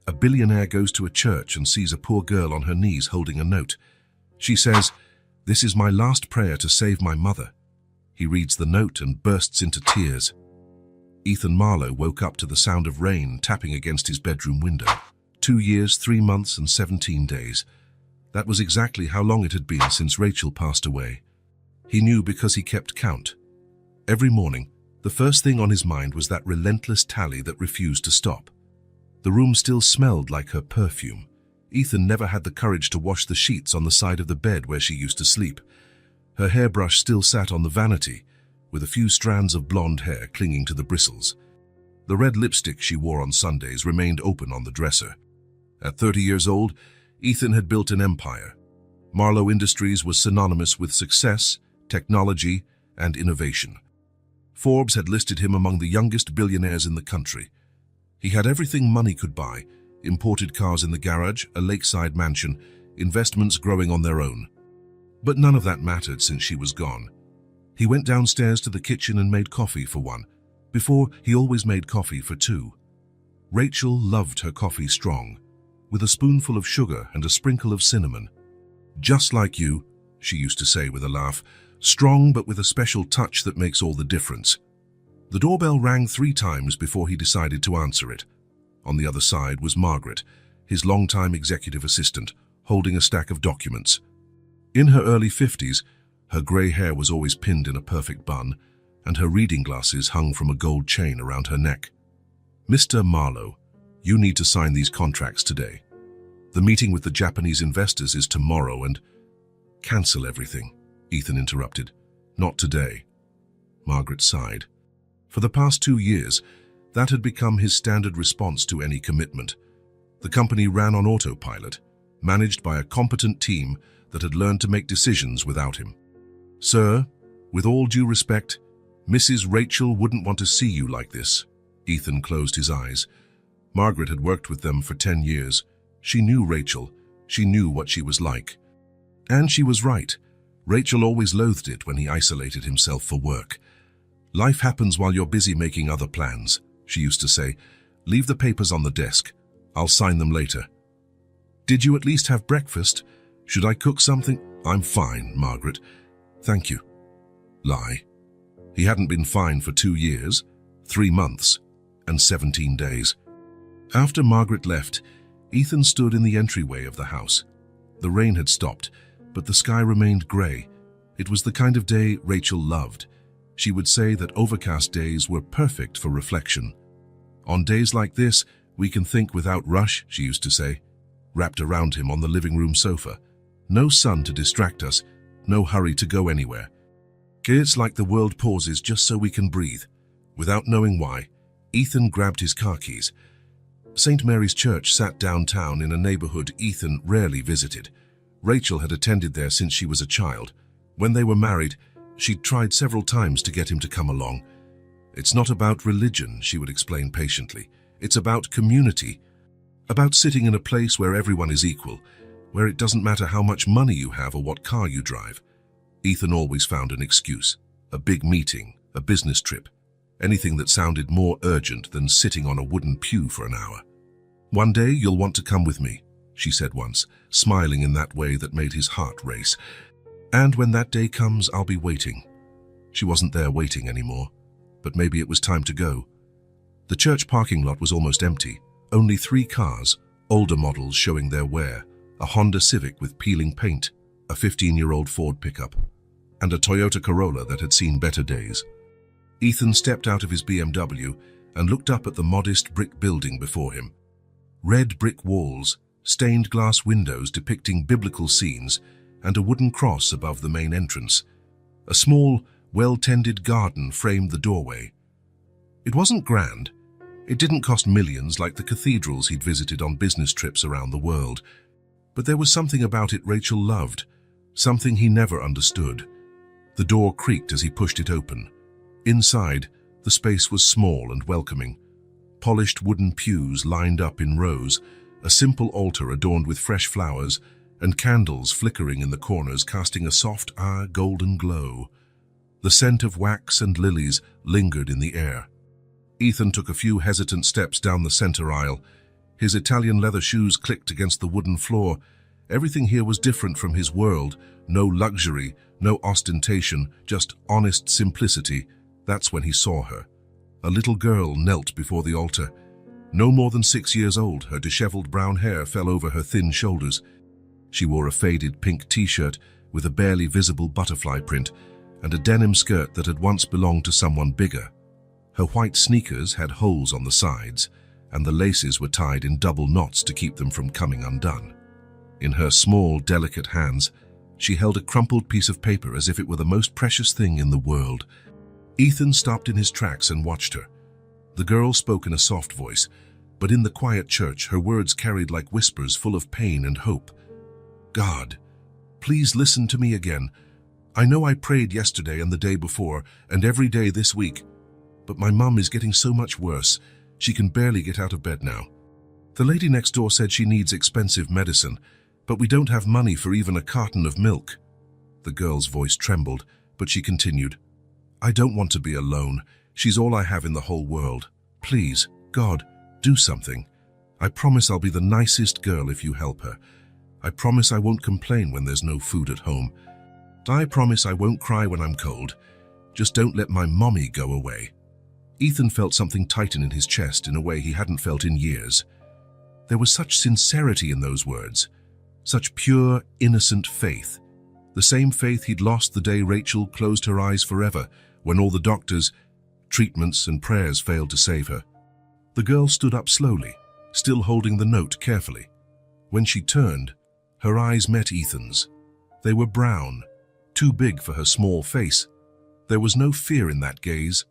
A billionaire goes to a church and sees a poor girl on her knees holding a note. She says, "This is my last prayer to save my mother." He reads the note and bursts into tears. Ethan Marlowe woke up to the sound of rain tapping against his bedroom window. 2 years, 3 months, and 17 days. That was exactly how long it had been since Rachel passed away. He knew because he kept count. Every morning, the first thing on his mind was that relentless tally that refused to stop. The room still smelled like her perfume. Ethan never had the courage to wash the sheets on the side of the bed where she used to sleep. Her hairbrush still sat on the vanity, with a few strands of blonde hair clinging to the bristles. The red lipstick she wore on Sundays remained open on the dresser. At 30 years old, Ethan had built an empire. Marlowe Industries was synonymous with success, technology, and innovation. Forbes had listed him among the youngest billionaires in the country. He had everything money could buy: imported cars in the garage, a lakeside mansion, investments growing on their own. But none of that mattered since she was gone. He went downstairs to the kitchen and made coffee for one. Before, he always made coffee for two. Rachel loved her coffee strong, with a spoonful of sugar and a sprinkle of cinnamon. "Just like you," she used to say with a laugh, "strong but with a special touch that makes all the difference." The doorbell rang 3 times before he decided to answer it. On the other side was Margaret, his longtime executive assistant, holding a stack of documents. In her early 50s, her grey hair was always pinned in a perfect bun, and her reading glasses hung from a gold chain around her neck. "Mr. Marlowe, you need to sign these contracts today. The meeting with the Japanese investors is tomorrow and—" "Cancel everything," Ethan interrupted. "Not today." Margaret sighed. For the past 2 years, that had become his standard response to any commitment. The company ran on autopilot, managed by a competent team that had learned to make decisions without him. "Sir, with all due respect, Mrs. Rachel wouldn't want to see you like this." Ethan closed his eyes. Margaret had worked with them for 10 years. She knew Rachel. She knew what she was like. And she was right. Rachel always loathed it when he isolated himself for work. "Life happens while you're busy making other plans," she used to say. "Leave the papers on the desk. I'll sign them later." "Did you at least have breakfast? Should I cook something?" "I'm fine, Margaret. Thank you." Lie. He hadn't been fine for 2 years, 3 months, and 17 days. After Margaret left, Ethan stood in the entryway of the house. The rain had stopped, but the sky remained grey. It was the kind of day Rachel loved. She would say that overcast days were perfect for reflection. "On days like this, we can think without rush," she used to say, wrapped around him on the living room sofa. "No sun to distract us, no hurry to go anywhere. It's like the world pauses just so we can breathe." Without knowing why, Ethan grabbed his car keys. St. Mary's Church sat downtown in a neighborhood Ethan rarely visited. Rachel had attended there since she was a child. When they were married, she'd tried several times to get him to come along. "It's not about religion," she would explain patiently. "It's about community. About sitting in a place where everyone is equal, where it doesn't matter how much money you have or what car you drive." Ethan always found an excuse. A big meeting, a business trip, anything that sounded more urgent than sitting on a wooden pew for an hour. "One day you'll want to come with me," she said once, smiling in that way that made his heart race. "And when that day comes, I'll be waiting." She wasn't there waiting anymore, but maybe it was time to go. The church parking lot was almost empty. Only 3 cars, older models showing their wear, a Honda Civic with peeling paint, a 15-year-old Ford pickup, and a Toyota Corolla that had seen better days. Ethan stepped out of his BMW and looked up at the modest brick building before him. Red brick walls, stained glass windows depicting biblical scenes, and a wooden cross above the main entrance. A small, well-tended garden framed the doorway. It wasn't grand. It didn't cost millions like the cathedrals he'd visited on business trips around the world. But there was something about it Rachel loved, something he never understood. The door creaked as he pushed it open. Inside, the space was small and welcoming. Polished wooden pews lined up in rows, a simple altar adorned with fresh flowers, and candles flickering in the corners casting a soft, golden glow. The scent of wax and lilies lingered in the air. Ethan took a few hesitant steps down the center aisle, His Italian leather shoes clicked against the wooden floor. Everything here was different from his world. No luxury, no ostentation, just honest simplicity. That's when he saw her. A little girl knelt before the altar. No more than 6 years old, her disheveled brown hair fell over her thin shoulders. She wore a faded pink t-shirt with a barely visible butterfly print and a denim skirt that had once belonged to someone bigger. Her white sneakers had holes on the sides, and the laces were tied in double knots to keep them from coming undone. In her small, delicate hands, she held a crumpled piece of paper as if it were the most precious thing in the world. Ethan stopped in his tracks and watched her. The girl spoke in a soft voice, but in the quiet church, her words carried like whispers full of pain and hope. God, please listen to me again. I know I prayed yesterday and the day before, and every day this week, but my mum is getting so much worse. She can barely get out of bed now. The lady next door said she needs expensive medicine, but we don't have money for even a carton of milk. The girl's voice trembled, but she continued, I don't want to be alone. She's all I have in the whole world. Please, God, do something. I promise I'll be the nicest girl if you help her. I promise I won't complain when there's no food at home. I promise I won't cry when I'm cold. Just don't let my mommy go away. Ethan felt something tighten in his chest in a way he hadn't felt in years. There was such sincerity in those words, such pure, innocent faith. The same faith he'd lost the day Rachel closed her eyes forever, when all the doctors, treatments and prayers failed to save her. The girl stood up slowly, still holding the note carefully. When she turned, her eyes met Ethan's. They were brown, too big for her small face. There was no fear in that gaze,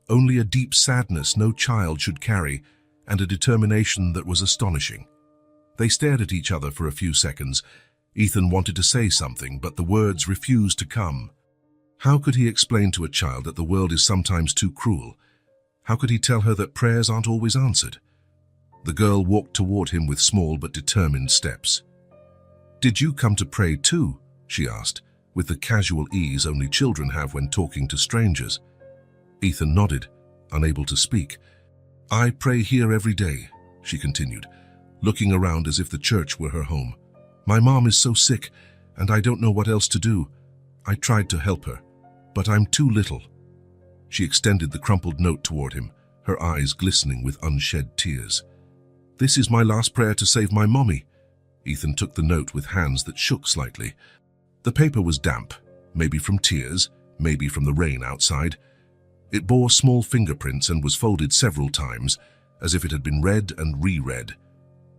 only a deep sadness no child should carry, and a determination that was astonishing. They stared at each other for a few seconds. Ethan wanted to say something, but the words refused to come. How could he explain to a child that the world is sometimes too cruel? How could he tell her that prayers aren't always answered? The girl walked toward him with small but determined steps. Did you come to pray too? She asked, with the casual ease only children have when talking to strangers. Ethan nodded, unable to speak. I pray here every day, she continued, looking around as if the church were her home. My mom is so sick, and I don't know what else to do. I tried to help her, but I'm too little. She extended the crumpled note toward him, her eyes glistening with unshed tears. This is my last prayer to save my mommy. Ethan took the note with hands that shook slightly. The paper was damp, maybe from tears, maybe from the rain outside. It bore small fingerprints and was folded several times, as if it had been read and reread.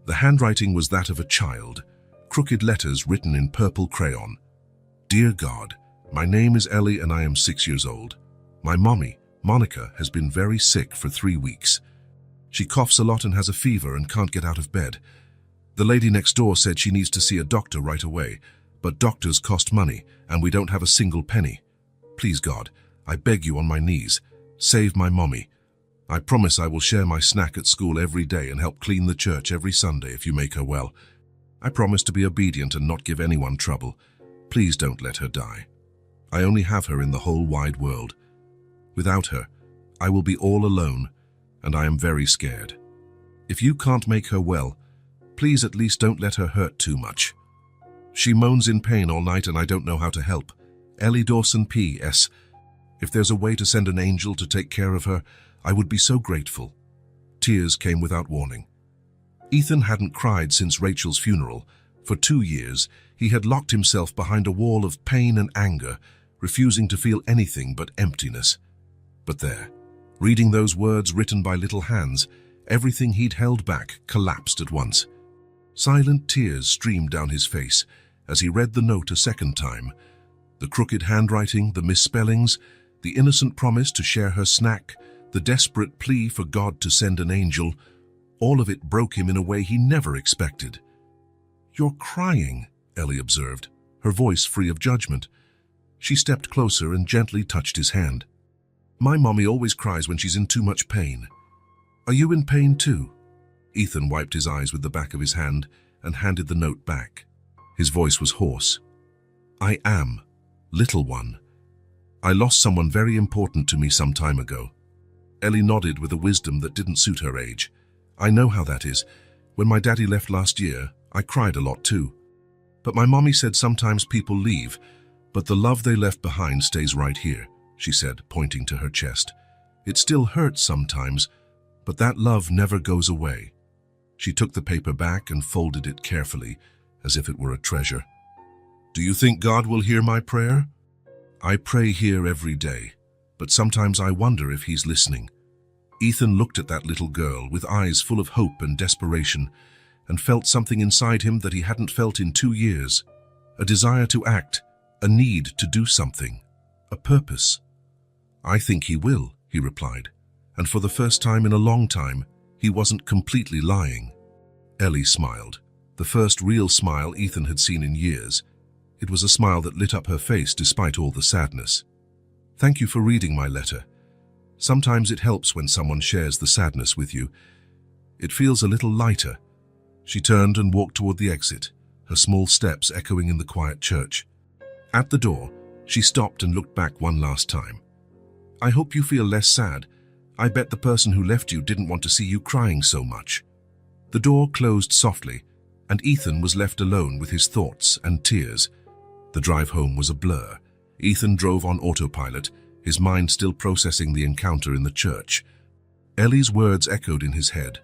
The handwriting was that of a child, crooked letters written in purple crayon. Dear God, my name is Ellie and I am 6 years old. My mommy, Monica, has been very sick for 3 weeks. She coughs a lot and has a fever and can't get out of bed. The lady next door said she needs to see a doctor right away, but doctors cost money and we don't have a single penny. Please God, I beg you on my knees, save my mommy. I promise I will share my snack at school every day and help clean the church every Sunday if you make her well. I promise to be obedient and not give anyone trouble. Please don't let her die. I only have her in the whole wide world. Without her, I will be all alone, and I am very scared. If you can't make her well, please at least don't let her hurt too much. She moans in pain all night and I don't know how to help. Ellie Dawson P.S. If there's a way to send an angel to take care of her, I would be so grateful. Tears came without warning. Ethan hadn't cried since Rachel's funeral. For 2 years, he had locked himself behind a wall of pain and anger, refusing to feel anything but emptiness. But there, reading those words written by little hands, everything he'd held back collapsed at once. Silent tears streamed down his face as he read the note a second time. The crooked handwriting, the misspellings, the innocent promise to share her snack, the desperate plea for God to send an angel, all of it broke him in a way he never expected. You're crying, Ellie observed, her voice free of judgment. She stepped closer and gently touched his hand. My mommy always cries when she's in too much pain. Are you in pain too? Ethan wiped his eyes with the back of his hand and handed the note back. His voice was hoarse. I am, little one. I lost someone very important to me some time ago. Ellie nodded with a wisdom that didn't suit her age. I know how that is. When my daddy left last year, I cried a lot too. But my mommy said sometimes people leave, but the love they left behind stays right here, she said, pointing to her chest. It still hurts sometimes, but that love never goes away. She took the paper back and folded it carefully, as if it were a treasure. Do you think God will hear my prayer? I pray here every day, but sometimes I wonder if he's listening. Ethan looked at that little girl with eyes full of hope and desperation, and felt something inside him that he hadn't felt in 2 years. A desire to act, a need to do something, a purpose. I think he will, he replied, and for the first time in a long time, he wasn't completely lying. Ellie smiled, the first real smile Ethan had seen in years. It was a smile that lit up her face despite all the sadness. Thank you for reading my letter. Sometimes it helps when someone shares the sadness with you. It feels a little lighter. She turned and walked toward the exit, her small steps echoing in the quiet church. At the door, she stopped and looked back one last time. I hope you feel less sad. I bet the person who left you didn't want to see you crying so much. The door closed softly, and Ethan was left alone with his thoughts and tears. The drive home was a blur. Ethan drove on autopilot, his mind still processing the encounter in the church. Ellie's words echoed in his head.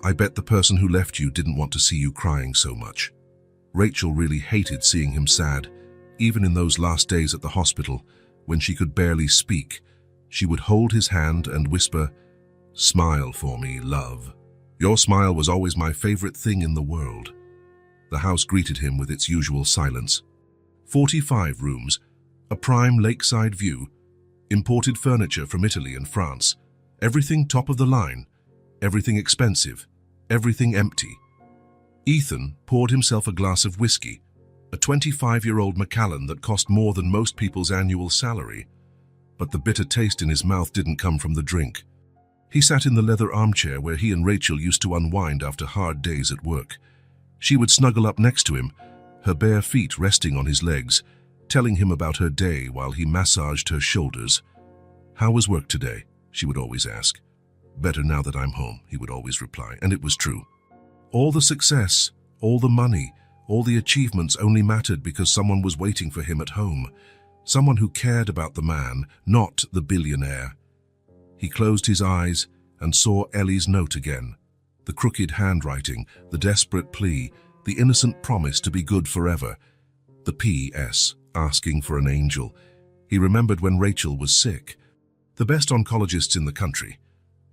I bet the person who left you didn't want to see you crying so much. Rachel really hated seeing him sad, even in those last days at the hospital, when she could barely speak. She would hold his hand and whisper, "Smile for me, love. Your smile was always my favorite thing in the world." The house greeted him with its usual silence. 45 rooms, a prime lakeside view, imported furniture from Italy and France, everything top of the line, everything expensive, everything empty. Ethan poured himself a glass of whiskey, a 25-year-old Macallan that cost more than most people's annual salary. But the bitter taste in his mouth didn't come from the drink. He sat in the leather armchair where he and Rachel used to unwind after hard days at work. She would snuggle up next to him, her bare feet resting on his legs, telling him about her day while he massaged her shoulders. "How was work today?" she would always ask. "Better now that I'm home," he would always reply, and it was true. All the success, all the money, all the achievements only mattered because someone was waiting for him at home. Someone who cared about the man, not the billionaire. He closed his eyes and saw Ellie's note again. The crooked handwriting, the desperate plea, the innocent promise to be good forever. The P.S. asking for an angel. He remembered when Rachel was sick. The best oncologists in the country.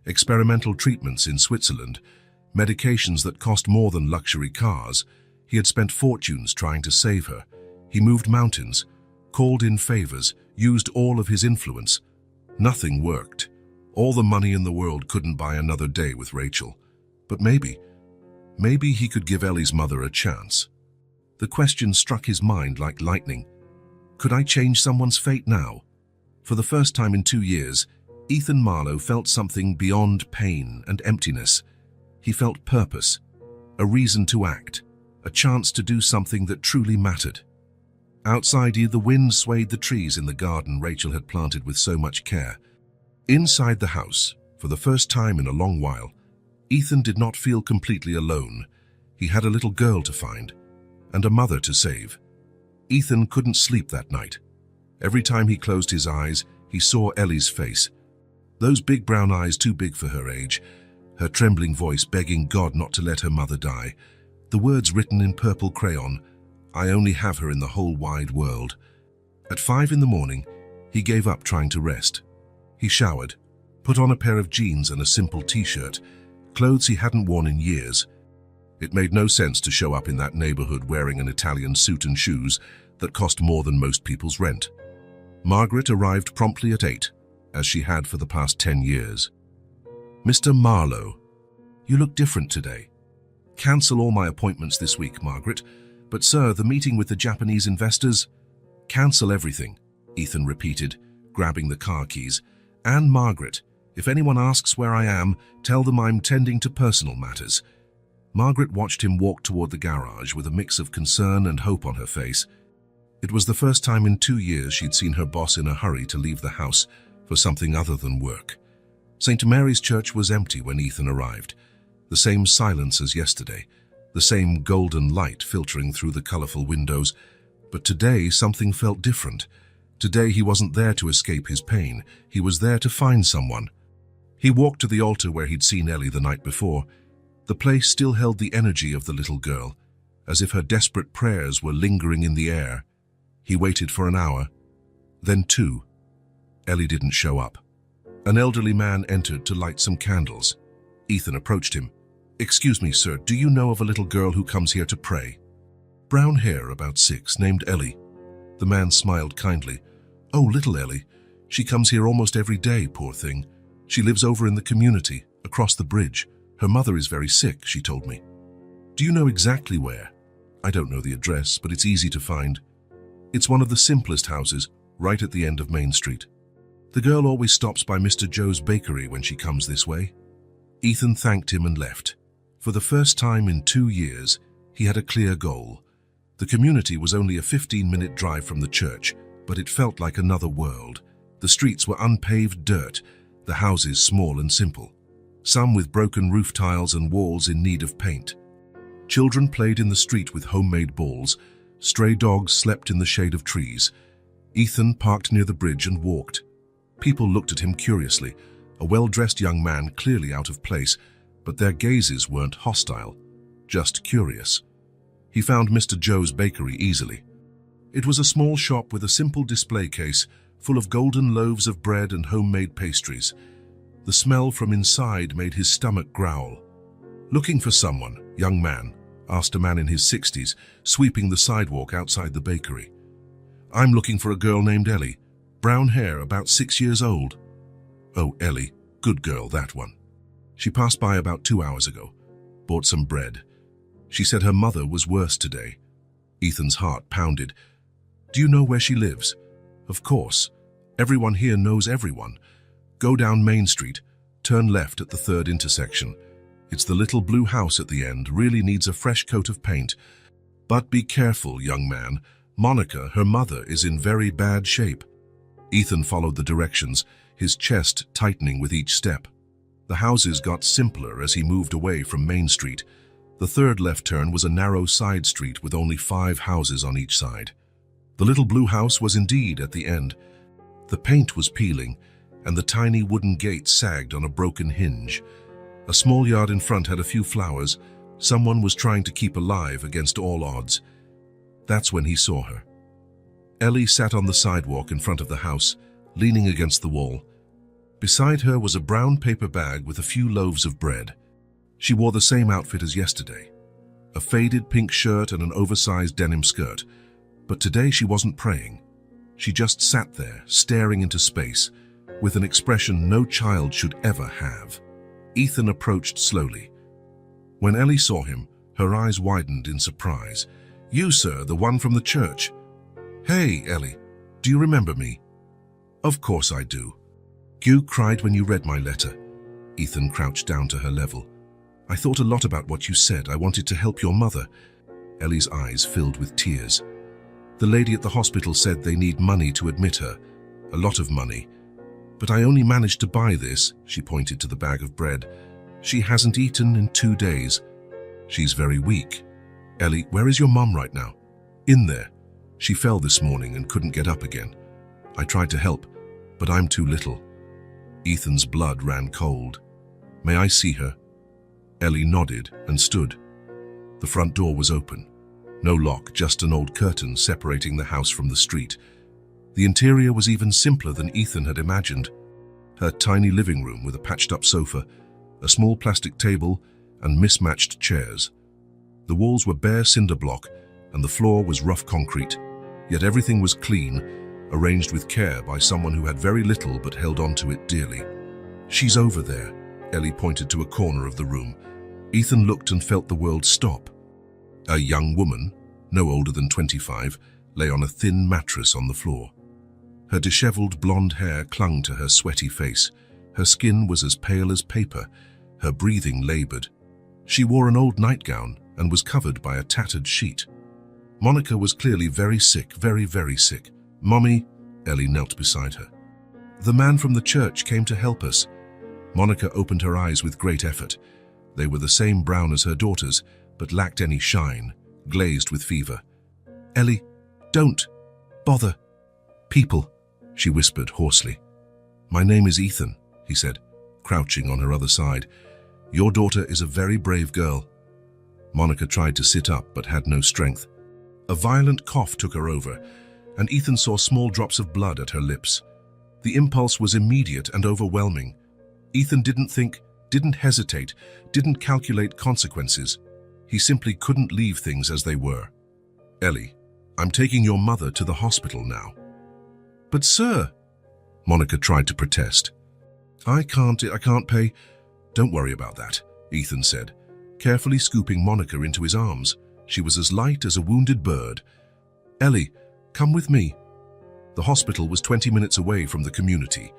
Experimental treatments in Switzerland. Medications that cost more than luxury cars. He had spent fortunes trying to save her. He moved mountains, called in favors, used all of his influence. Nothing worked. All the money in the world couldn't buy another day with Rachel. But maybe he could give Ellie's mother a chance. The question struck his mind like lightning. Could I change someone's fate now? For the first time in 2 years, Ethan Marlowe felt something beyond pain and emptiness. He felt purpose, a reason to act, a chance to do something that truly mattered. Outside, the wind swayed the trees in the garden Rachel had planted with so much care. Inside the house, for the first time in a long while, Ethan did not feel completely alone. He had a little girl to find, and a mother to save. Ethan couldn't sleep that night. Every time he closed his eyes, he saw Ellie's face. Those big brown eyes too big for her age, her trembling voice begging God not to let her mother die. The words written in purple crayon, "I only have her in the whole wide world." At 5 in the morning, he gave up trying to rest. He showered, put on a pair of jeans and a simple t-shirt, clothes he hadn't worn in years. It made no sense to show up in that neighborhood wearing an Italian suit and shoes that cost more than most people's rent. Margaret arrived promptly at 8, as she had for the past 10 years. "Mr. Marlowe, you look different today." "Cancel all my appointments this week, Margaret. But sir, the meeting with the Japanese investors—" "Cancel everything," Ethan repeated, grabbing the car keys. "And Margaret, if anyone asks where I am, tell them I'm tending to personal matters." Margaret watched him walk toward the garage with a mix of concern and hope on her face. It was the first time in 2 years she'd seen her boss in a hurry to leave the house for something other than work. St. Mary's Church was empty when Ethan arrived. The same silence as yesterday, the same golden light filtering through the colorful windows. But today something felt different. Today he wasn't there to escape his pain. He was there to find someone. He walked to the altar where he'd seen Ellie the night before. The place still held the energy of the little girl, as if her desperate prayers were lingering in the air. He waited for an hour, then 2. Ellie didn't show up. An elderly man entered to light some candles. Ethan approached him. "Excuse me, sir, do you know of a little girl who comes here to pray?" "Brown hair, about 6, named Ellie." The man smiled kindly. "Oh, little Ellie. She comes here almost every day, poor thing. She lives over in the community, across the bridge. Her mother is very sick, she told me." "Do you know exactly where?" "I don't know the address, but it's easy to find. It's one of the simplest houses, right at the end of Main Street. The girl always stops by Mr. Joe's bakery when she comes this way." Ethan thanked him and left. For the first time in 2 years, he had a clear goal. The community was only a 15-minute drive from the church, but it felt like another world. The streets were unpaved dirt, the houses small and simple, some with broken roof tiles and walls in need of paint. Children played in the street with homemade balls. Stray dogs slept in the shade of trees. Ethan parked near the bridge and walked. People looked at him curiously, a well-dressed young man clearly out of place, but their gazes weren't hostile, just curious. He found Mr. Joe's bakery easily. It was a small shop with a simple display case full of golden loaves of bread and homemade pastries. The smell from inside made his stomach growl. "Looking for someone, young man?" asked a man in his 60s, sweeping the sidewalk outside the bakery. "I'm looking for a girl named Ellie. Brown hair, about 6 years old." "Oh, Ellie. Good girl, that one. She passed by about 2 hours ago. Bought some bread. She said her mother was worse today." Ethan's heart pounded. "Do you know where she lives?" "Of course. Everyone here knows everyone. Go down Main Street, turn left at the 3rd intersection. It's the little blue house at the end, really needs a fresh coat of paint. But be careful, young man. Monica, her mother, is in very bad shape." Ethan followed the directions, his chest tightening with each step. The houses got simpler as he moved away from Main Street. The 3rd left turn was a narrow side street with only 5 houses on each side. The little blue house was indeed at the end. The paint was peeling, and the tiny wooden gate sagged on a broken hinge. A small yard in front had a few flowers. Someone was trying to keep alive against all odds. That's when he saw her. Ellie sat on the sidewalk in front of the house, leaning against the wall. Beside her was a brown paper bag with a few loaves of bread. She wore the same outfit as yesterday, a faded pink shirt and an oversized denim skirt. But today she wasn't praying. She just sat there, staring into space, with an expression no child should ever have. Ethan approached slowly. When Ellie saw him, her eyes widened in surprise. "You, sir, the one from the church." "Hey, Ellie, do you remember me?" "Of course I do. You cried when you read my letter." Ethan crouched down to her level. "I thought a lot about what you said. I wanted to help your mother." Ellie's eyes filled with tears. "The lady at the hospital said they need money to admit her. A lot of money. But I only managed to buy this," she pointed to the bag of bread. "She hasn't eaten in 2 days. She's very weak." "Ellie, where is your mom right now?" "In there. She fell this morning and couldn't get up again. I tried to help, but I'm too little." Ethan's blood ran cold. "May I see her?" Ellie nodded and stood. The front door was open. No lock, just an old curtain separating the house from the street. The interior was even simpler than Ethan had imagined. Her tiny living room with a patched-up sofa, a small plastic table, and mismatched chairs. The walls were bare cinder block, and the floor was rough concrete. Yet everything was clean, arranged with care by someone who had very little but held on to it dearly. "She's over there," Ellie pointed to a corner of the room. Ethan looked and felt the world stop. A young woman, no older than 25, lay on a thin mattress on the floor. Her disheveled blonde hair clung to her sweaty face. Her skin was as pale as paper, her breathing labored. She wore an old nightgown and was covered by a tattered sheet. Monica was clearly very sick, very, very sick. "Mommy," Ellie knelt beside her. "The man from the church came to help us." Monica opened her eyes with great effort. They were the same brown as her daughter's, but lacked any shine, glazed with fever. "Ellie, don't bother people," she whispered hoarsely. "My name is Ethan," he said, crouching on her other side. "Your daughter is a very brave girl." Monica tried to sit up but had no strength. A violent cough took her over, and Ethan saw small drops of blood at her lips. The impulse was immediate and overwhelming. Ethan didn't think, didn't hesitate, didn't calculate consequences. He simply couldn't leave things as they were. "Ellie, I'm taking your mother to the hospital now." "But sir," Monica tried to protest. I can't pay." "Don't worry about that," Ethan said, carefully scooping Monica into his arms. She was as light as a wounded bird. "Ellie, come with me." The hospital was 20 minutes away from the community.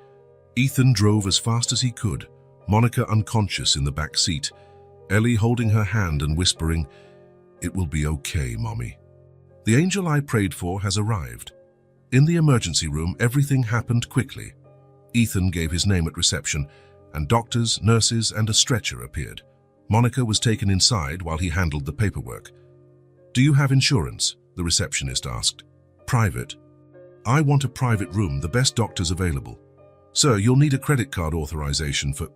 Ethan drove as fast as he could, Monica unconscious in the back seat, Ellie holding her hand and whispering, "It will be okay, Mommy." The angel I prayed for has arrived. In the emergency room, everything happened quickly. Ethan gave his name at reception, and doctors, nurses, and a stretcher appeared. Monica was taken inside while he handled the paperwork. "Do you have insurance?" the receptionist asked. "Private." "I want a private room, the best doctors available." "Sir, you'll need a credit card authorization for—"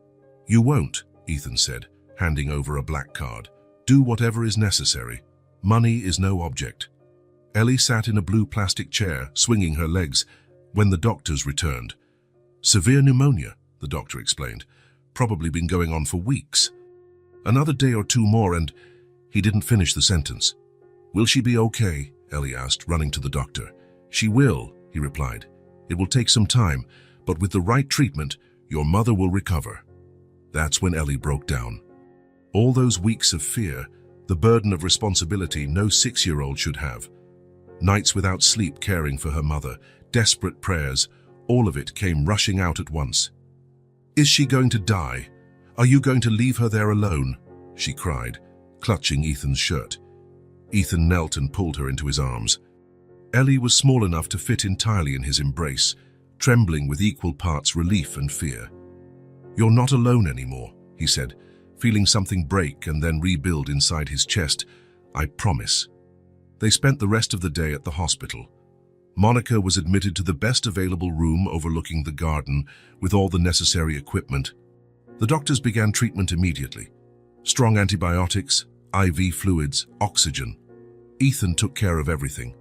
"You won't," Ethan said, handing over a black card. "Do whatever is necessary. Money is no object." Ellie sat in a blue plastic chair, swinging her legs, when the doctors returned. "Severe pneumonia," the doctor explained. "Probably been going on for weeks. Another day or two more and—" He didn't finish the sentence. "Will she be okay?" Ellie asked, running to the doctor. "She will," he replied. "It will take some time, but with the right treatment, your mother will recover." That's when Ellie broke down. All those weeks of fear, the burden of responsibility no 6-year-old should have. Nights without sleep caring for her mother, desperate prayers, all of it came rushing out at once. "Is she going to die? Are you going to leave her there alone?" she cried, clutching Ethan's shirt. Ethan knelt and pulled her into his arms. Ellie was small enough to fit entirely in his embrace, trembling with equal parts relief and fear. "You're not alone anymore," he said, feeling something break and then rebuild inside his chest. "I promise." They spent the rest of the day at the hospital. Monica was admitted to the best available room overlooking the garden with all the necessary equipment. The doctors began treatment immediately. Strong antibiotics, IV fluids, oxygen. Ethan took care of everything.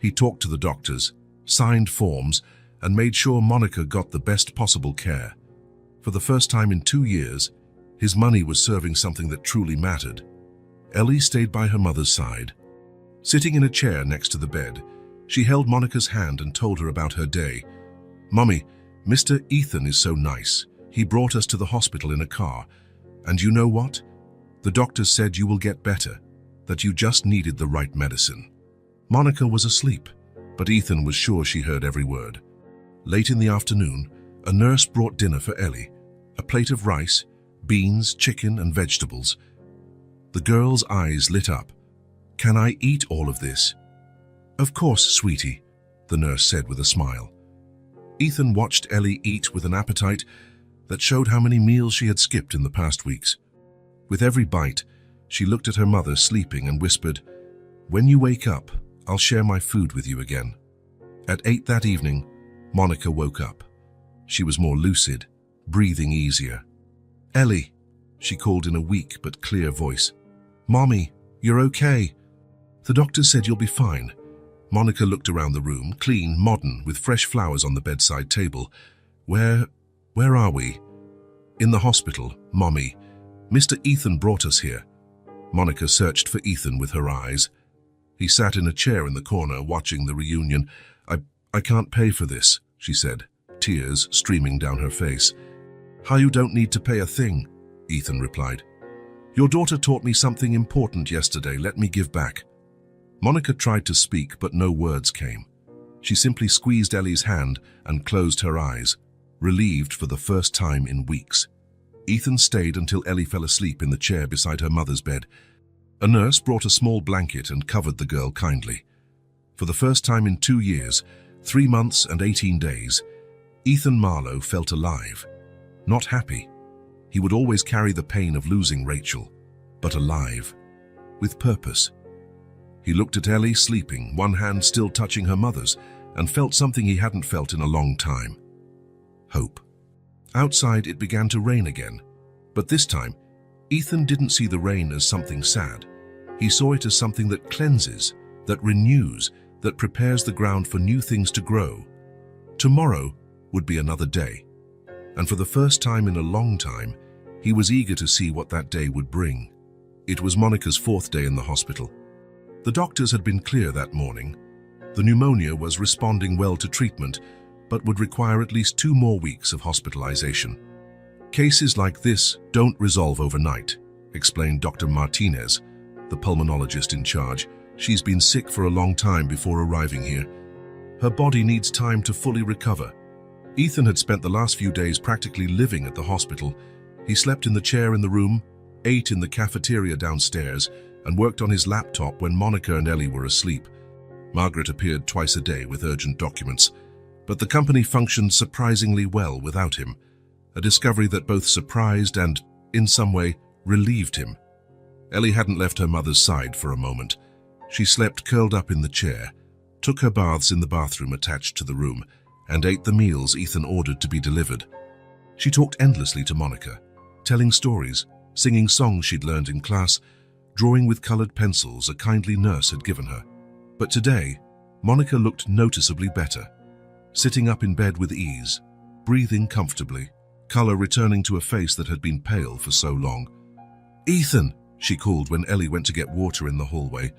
He talked to the doctors, signed forms, and made sure Monica got the best possible care. For the first time in 2 years, his money was serving something that truly mattered. Ellie stayed by her mother's side. Sitting in a chair next to the bed, she held Monica's hand and told her about her day. "Mummy, Mr. Ethan is so nice. He brought us to the hospital in a car. And you know what? The doctors said you will get better, that you just needed the right medicine." Monica was asleep, but Ethan was sure she heard every word. Late in the afternoon, a nurse brought dinner for Ellie, a plate of rice, beans, chicken, and vegetables. The girl's eyes lit up. "Can I eat all of this?" "Of course, sweetie," the nurse said with a smile. Ethan watched Ellie eat with an appetite that showed how many meals she had skipped in the past weeks. With every bite, she looked at her mother sleeping and whispered, "When you wake up, I'll share my food with you again." At 8 that evening, Monica woke up. She was more lucid, breathing easier. "Ellie," she called in a weak but clear voice. "Mommy, you're okay." "The doctor said you'll be fine." Monica looked around the room, clean, modern, with fresh flowers on the bedside table. Where are we?" "In the hospital, Mommy. Mr. Ethan brought us here." Monica searched for Ethan with her eyes. He sat in a chair in the corner, watching the reunion. I can't pay for this," she said, tears streaming down her face. "How you don't need to pay a thing," Ethan replied. "Your daughter taught me something important yesterday. Let me give back." Monica tried to speak, but no words came. She simply squeezed Ellie's hand and closed her eyes, relieved for the first time in weeks. Ethan stayed until Ellie fell asleep in the chair beside her mother's bed. A nurse brought a small blanket and covered the girl kindly. For the first time in 2 years, 3 months and 18 days, Ethan Marlowe felt alive. Not happy, He would always carry the pain of losing Rachel, but alive, with purpose. He looked at Ellie sleeping, one hand still touching her mother's, and felt something he hadn't felt in a long time. Hope. Outside, it began to rain again, but this time, Ethan didn't see the rain as something sad. He saw it as something that cleanses, that renews, that prepares the ground for new things to grow. Tomorrow would be another day, and for the first time in a long time, he was eager to see what that day would bring. It was Monica's 4th day in the hospital. The doctors had been clear that morning. The pneumonia was responding well to treatment, but would require at least 2 more weeks of hospitalization. Cases like this don't resolve overnight, explained Dr. Martinez, the pulmonologist in charge. She's been sick for a long time before arriving here. Her body needs time to fully recover. Ethan had spent the last few days practically living at the hospital. He slept in the chair in the room, ate in the cafeteria downstairs, and worked on his laptop when Monica and Ellie were asleep. Margaret appeared twice a day with urgent documents, but the company functioned surprisingly well without him, a discovery that both surprised and, in some way, relieved him. Ellie hadn't left her mother's side for a moment. She slept curled up in the chair, took her baths in the bathroom attached to the room, and ate the meals Ethan ordered to be delivered. She talked endlessly to Monica, telling stories, singing songs she'd learned in class, drawing with colored pencils a kindly nurse had given her. But today, Monica looked noticeably better, sitting up in bed with ease, breathing comfortably, color returning to a face that had been pale for so long. "Ethan," she called when Ellie went to get water in the hallway.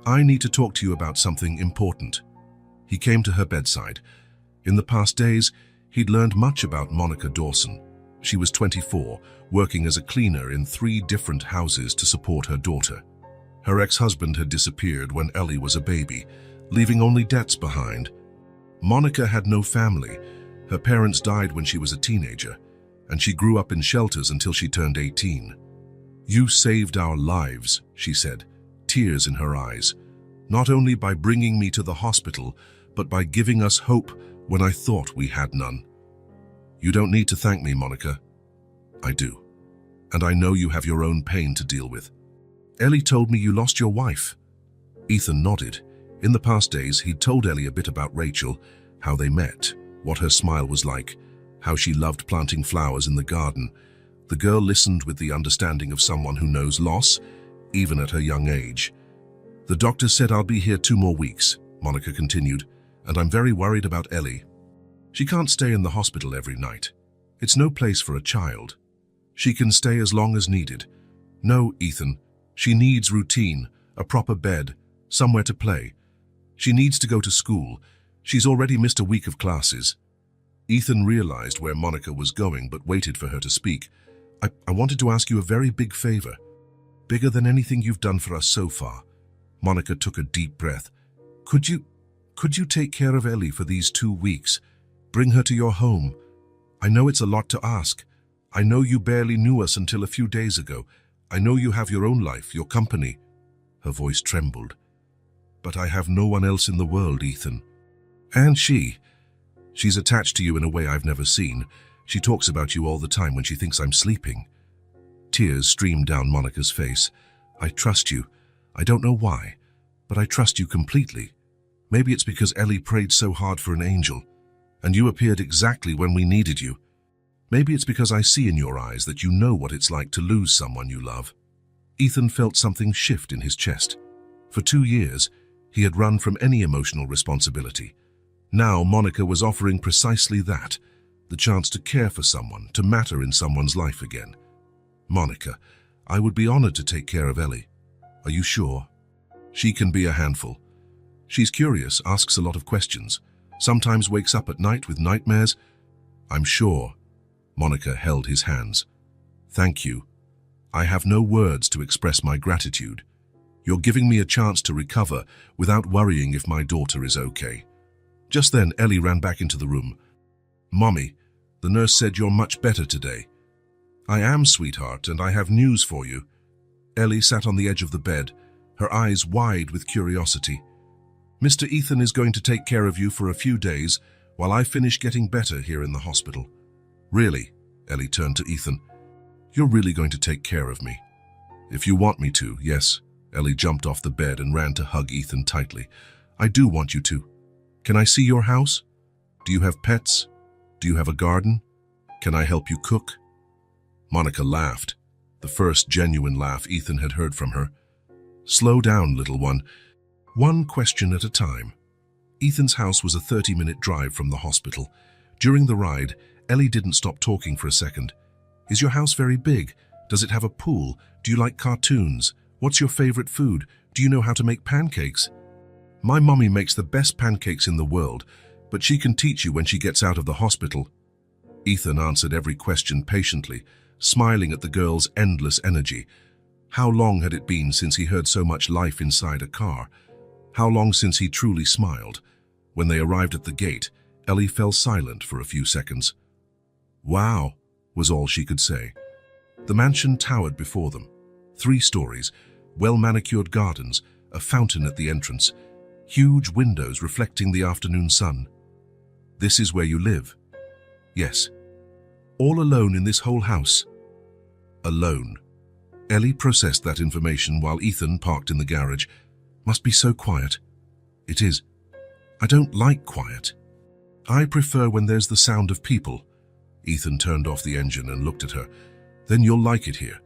"I need to talk to you about something important." He came to her bedside. In the past days, he'd learned much about Monica Dawson. She was 24, working as a cleaner in 3 different houses to support her daughter. Her ex-husband had disappeared when Ellie was a baby, leaving only debts behind. Monica had no family. Her parents died when she was a teenager, and she grew up in shelters until she turned 18. "You saved our lives," she said, tears in her eyes, "not only by bringing me to the hospital, but by giving us hope when I thought we had none." "You don't need to thank me, Monica." "I do. And I know you have your own pain to deal with." "Ellie told me you lost your wife." Ethan nodded. In the past days, he'd told Ellie a bit about Rachel, how they met, what her smile was like, how she loved planting flowers in the garden. The girl listened with the understanding of someone who knows loss, even at her young age. "The doctor said I'll be here 2 more weeks," Monica continued, "and I'm very worried about Ellie. She can't stay in the hospital every night. It's no place for a child. She can stay as long as needed. No, Ethan, she needs routine, a proper bed, somewhere to play. She needs to go to school. She's already missed a week of classes." Ethan realized where Monica was going but waited for her to speak. I wanted to ask you a very big favor. Bigger than anything you've done for us so far." Monica took a deep breath. Could you take care of Ellie for these 2 weeks? Bring her to your home. I know it's a lot to ask. I know you barely knew us until a few days ago. I know you have your own life, your company." Her voice trembled. "But I have no one else in the world, Ethan. And she's attached to you in a way I've never seen. She talks about you all the time when she thinks I'm sleeping." Tears streamed down Monica's face. "I trust you. I don't know why, but I trust you completely. Maybe it's because Ellie prayed so hard for an angel, and you appeared exactly when we needed you. Maybe it's because I see in your eyes that you know what it's like to lose someone you love." Ethan felt something shift in his chest. For 2 years, he had run from any emotional responsibility. Now Monica was offering precisely that, the chance to care for someone, to matter in someone's life again. "Monica, I would be honored to take care of Ellie. Are you sure? She can be a handful. She's curious, asks a lot of questions, sometimes wakes up at night with nightmares." "I'm sure." Monica held his hands. "Thank you. I have no words to express my gratitude. You're giving me a chance to recover without worrying if my daughter is okay." Just then, Ellie ran back into the room. "Mommy, the nurse said you're much better today." "I am, sweetheart, and I have news for you." Ellie sat on the edge of the bed, her eyes wide with curiosity. "Mr. Ethan is going to take care of you for a few days while I finish getting better here in the hospital." "Really?" Ellie turned to Ethan. You're really going to take care of me? If you want me to, yes. Ellie jumped off the bed and ran to hug Ethan tightly. I do want you to. Can I see your house? Do you have pets? Do you have a garden? Can I help you cook? Monica laughed, the first genuine laugh Ethan had heard from her. Slow down, little one. One question at a time. Ethan's house was a 30-minute drive from the hospital. During the ride, Ellie didn't stop talking for a second. Is your house very big? Does it have a pool? Do you like cartoons? What's your favorite food? Do you know how to make pancakes? My mommy makes the best pancakes in the world, but she can teach you when she gets out of the hospital. Ethan answered every question patiently, smiling at the girl's endless energy. How long had it been since he heard so much life inside a car? How long since he truly smiled? When they arrived at the gate, Ellie fell silent for a few seconds. Wow, was all she could say. The mansion towered before them. 3 stories, well-manicured gardens, a fountain at the entrance, huge windows reflecting the afternoon sun. This is where you live? Yes. All alone in this whole house? Alone. Ellie processed that information while Ethan parked in the garage. Must be so quiet. It is. I don't like quiet. I prefer when there's the sound of people. Ethan turned off the engine and looked at her. Then you'll like it here.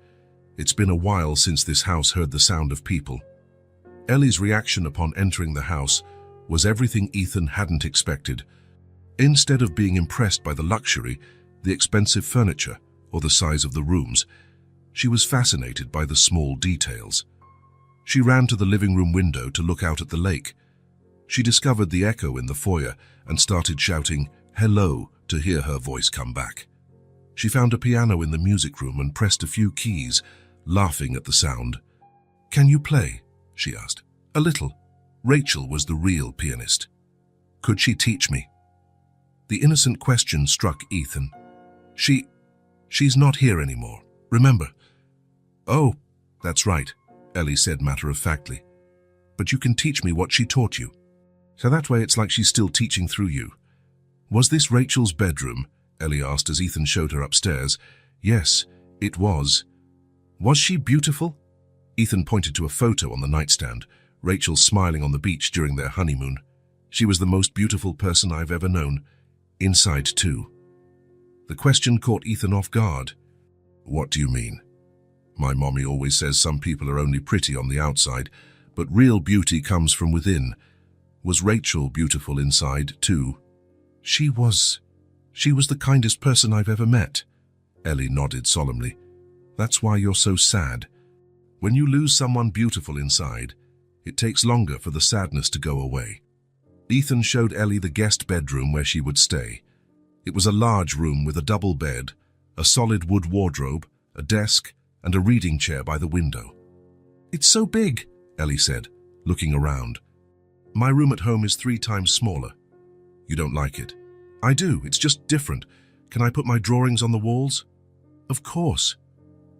It's been a while since this house heard the sound of people. Ellie's reaction upon entering the house was everything Ethan hadn't expected. Instead of being impressed by the luxury, the expensive furniture, or the size of the rooms, she was fascinated by the small details. She ran to the living room window to look out at the lake. She discovered the echo in the foyer and started shouting, "Hello," to hear her voice come back. She found a piano in the music room and pressed a few keys, laughing at the sound. "Can you play?" she asked. "A little." Rachel was the real pianist. Could she teach me? The innocent question struck Ethan. She's not here anymore, remember? Oh, that's right, Ellie said matter-of-factly. But you can teach me what she taught you. So that way it's like she's still teaching through you. Was this Rachel's bedroom? Ellie asked as Ethan showed her upstairs. Yes, it was. Was she beautiful? Ethan pointed to a photo on the nightstand, Rachel smiling on the beach during their honeymoon. She was the most beautiful person I've ever known. Inside too. The question caught Ethan off guard. What do you mean? My mommy always says some people are only pretty on the outside, but real beauty comes from within. Was Rachel beautiful inside too? She was the kindest person I've ever met. Ellie nodded solemnly. That's why you're so sad. When you lose someone beautiful inside, it takes longer for the sadness to go away. Ethan showed Ellie the guest bedroom where she would stay. It was a large room with a double bed, a solid wood wardrobe, a desk, and a reading chair by the window. It's so big, Ellie said, looking around. My room at home is 3 times smaller. You don't like it? I do, it's just different. Can I put my drawings on the walls? Of course.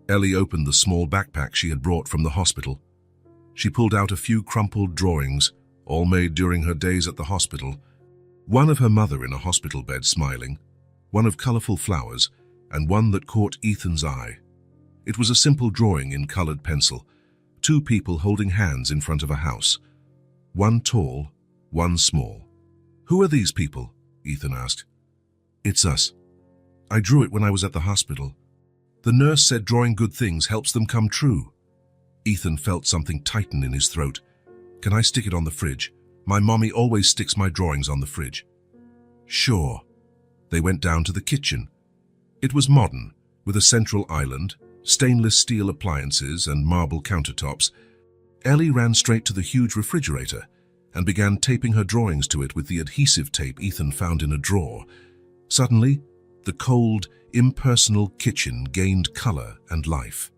Ellie opened the small backpack she had brought from the hospital. She pulled out a few crumpled drawings, all made during her days at the hospital. One of her mother in a hospital bed smiling, one of colorful flowers, and one that caught Ethan's eye. It was a simple drawing in colored pencil, 2 people holding hands in front of a house. One tall, one small. Who are these people? Ethan asked. It's us. I drew it when I was at the hospital. The nurse said drawing good things helps them come true. Ethan felt something tighten in his throat. Can I stick it on the fridge? My mommy always sticks my drawings on the fridge. Sure. They went down to the kitchen. It was modern, with a central island, stainless steel appliances and marble countertops. Ellie ran straight to the huge refrigerator and began taping her drawings to it with the adhesive tape Ethan found in a drawer. Suddenly, the cold, impersonal kitchen gained color and life.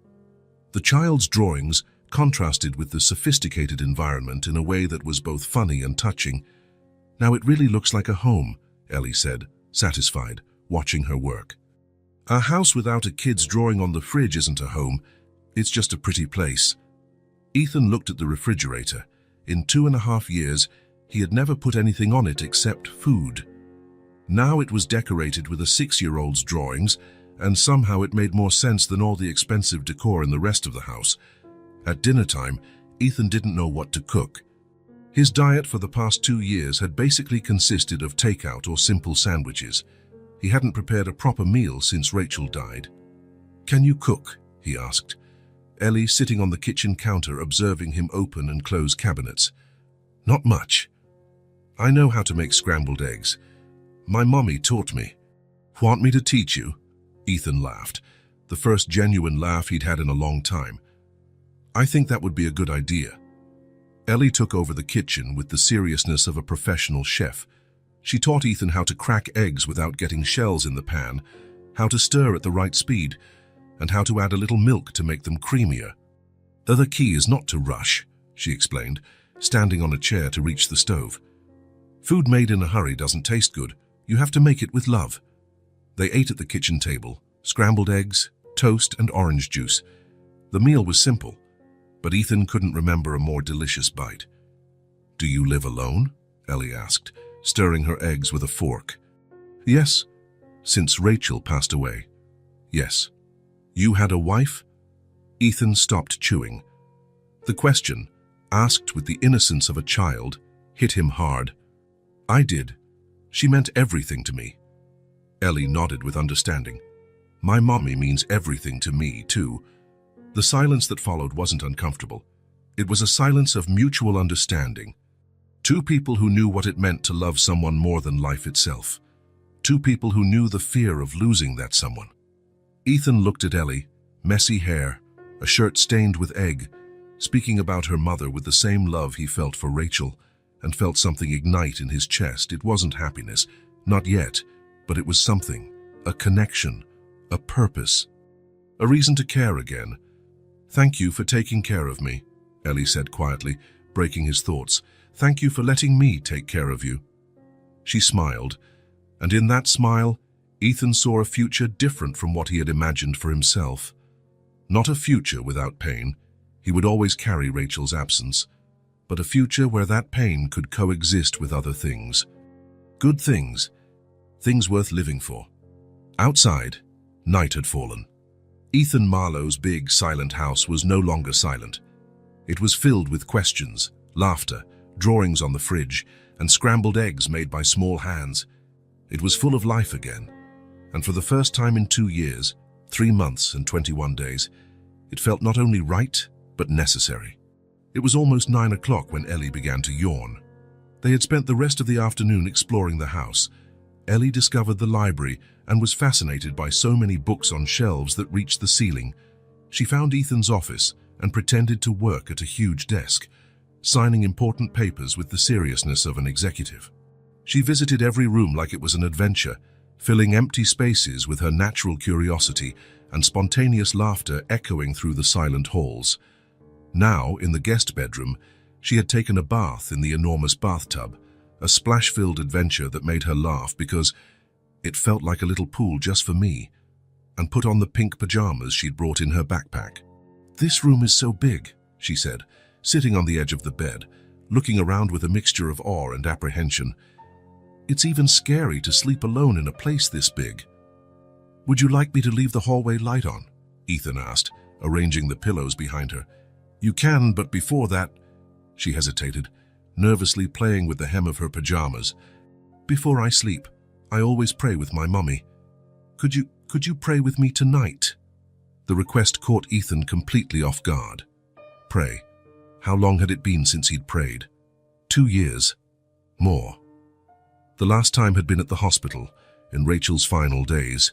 The child's drawings contrasted with the sophisticated environment in a way that was both funny and touching. Now it really looks like a home, Ellie said, satisfied, watching her work. A house without a kid's drawing on the fridge isn't a home, it's just a pretty place. Ethan looked at the refrigerator. In 2.5 years, he had never put anything on it except food. Now it was decorated with a 6-year-old's drawings, and somehow it made more sense than all the expensive decor in the rest of the house. At dinner time, Ethan didn't know what to cook. His diet for the past 2 years had basically consisted of takeout or simple sandwiches. He hadn't prepared a proper meal since Rachel died. "Can you cook?" he asked, Ellie sitting on the kitchen counter observing him open and close cabinets. "Not much. I know how to make scrambled eggs. My mommy taught me." "Want me to teach you?" Ethan laughed, the first genuine laugh he'd had in a long time. "I think that would be a good idea." Ellie took over the kitchen with the seriousness of a professional chef. She taught Ethan how to crack eggs without getting shells in the pan, how to stir at the right speed, and how to add a little milk to make them creamier. "The other key is not to rush," she explained, standing on a chair to reach the stove. "Food made in a hurry doesn't taste good. You have to make it with love." They ate at the kitchen table, scrambled eggs, toast, and orange juice. The meal was simple, but Ethan couldn't remember a more delicious bite. "Do you live alone?" Ellie asked, stirring her eggs with a fork. "Yes, since Rachel passed away." "Yes. You had a wife?" Ethan stopped chewing. The question, asked with the innocence of a child, hit him hard. "I did. She meant everything to me." Ellie nodded with understanding. "My mommy means everything to me, too." The silence that followed wasn't uncomfortable. It was a silence of mutual understanding. Two people who knew what it meant to love someone more than life itself. Two people who knew the fear of losing that someone. Ethan looked at Ellie, messy hair, a shirt stained with egg, speaking about her mother with the same love he felt for Rachel, and felt something ignite in his chest. It wasn't happiness, not yet, but it was something, a connection, a purpose, a reason to care again. "Thank you for taking care of me," Ellie said quietly, breaking his thoughts. "Thank you for letting me take care of you." She smiled, and in that smile, Ethan saw a future different from what he had imagined for himself. Not a future without pain. He would always carry Rachel's absence, but a future where that pain could coexist with other things. Good things, things worth living for. Outside, night had fallen. Ethan Marlowe's big, silent house was no longer silent. It was filled with questions, laughter, drawings on the fridge, and scrambled eggs made by small hands. It was full of life again, and for the first time in 2 years, 3 months and 21 days, it felt not only right, but necessary. It was almost 9 o'clock when Ellie began to yawn. They had spent the rest of the afternoon exploring the house. Ellie discovered the library and was fascinated by so many books on shelves that reached the ceiling. She found Ethan's office and pretended to work at a huge desk, signing important papers with the seriousness of an executive. She visited every room like it was an adventure, filling empty spaces with her natural curiosity and spontaneous laughter echoing through the silent halls. Now, in the guest bedroom, she had taken a bath in the enormous bathtub, a splash-filled adventure that made her laugh because it felt like a little pool just for me, and put on the pink pajamas she'd brought in her backpack. "This room is so big," she said, sitting on the edge of the bed, looking around with a mixture of awe and apprehension. "It's even scary to sleep alone in a place this big." "Would you like me to leave the hallway light on?" Ethan asked, arranging the pillows behind her. "You can, but before that—" She hesitated, nervously playing with the hem of her pajamas. "Before I sleep, I always pray with my mummy. Could you pray with me tonight?" The request caught Ethan completely off guard. Pray. How long had it been since he'd prayed? 2 years. More. The last time had been at the hospital, in Rachel's final days,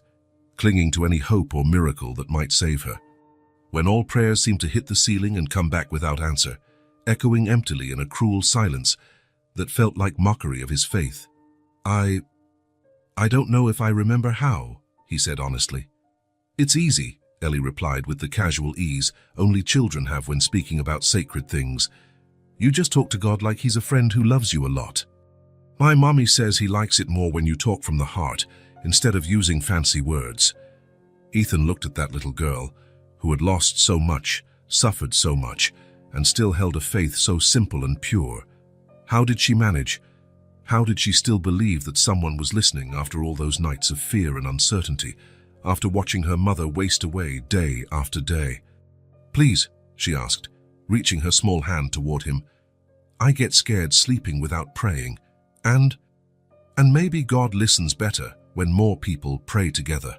clinging to any hope or miracle that might save her. When all prayers seemed to hit the ceiling and come back without answer, echoing emptily in a cruel silence that felt like mockery of his faith. I don't know if I remember how," he said honestly. "It's easy," Ellie replied with the casual ease only children have when speaking about sacred things. "You just talk to God like he's a friend who loves you a lot. My mommy says he likes it more when you talk from the heart, instead of using fancy words." Ethan looked at that little girl, who had lost so much, suffered so much, and still held a faith so simple and pure. How did she manage? How did she still believe that someone was listening after all those nights of fear and uncertainty, after watching her mother waste away day after day. "Please," she asked, reaching her small hand toward him. "I get scared sleeping without praying, and maybe God listens better when more people pray together."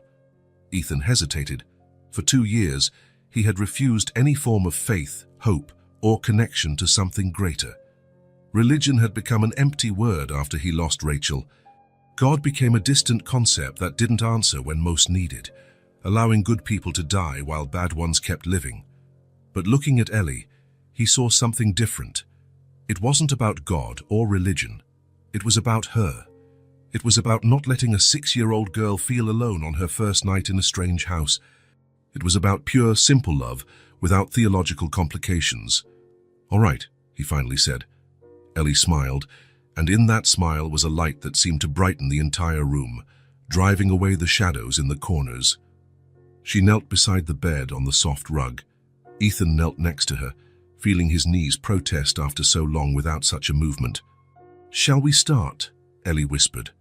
Ethan hesitated. For 2 years, he had refused any form of faith, hope, or connection to something greater. Religion had become an empty word after he lost Rachel. God became a distant concept that didn't answer when most needed, allowing good people to die while bad ones kept living. But looking at Ellie, he saw something different. It wasn't about God or religion. It was about her. It was about not letting a 6-year-old girl feel alone on her first night in a strange house. It was about pure, simple love without theological complications. "All right," he finally said. Ellie smiled, and in that smile was a light that seemed to brighten the entire room, driving away the shadows in the corners. She knelt beside the bed on the soft rug. Ethan knelt next to her, feeling his knees protest after so long without such a movement. "Shall we start?" Ellie whispered,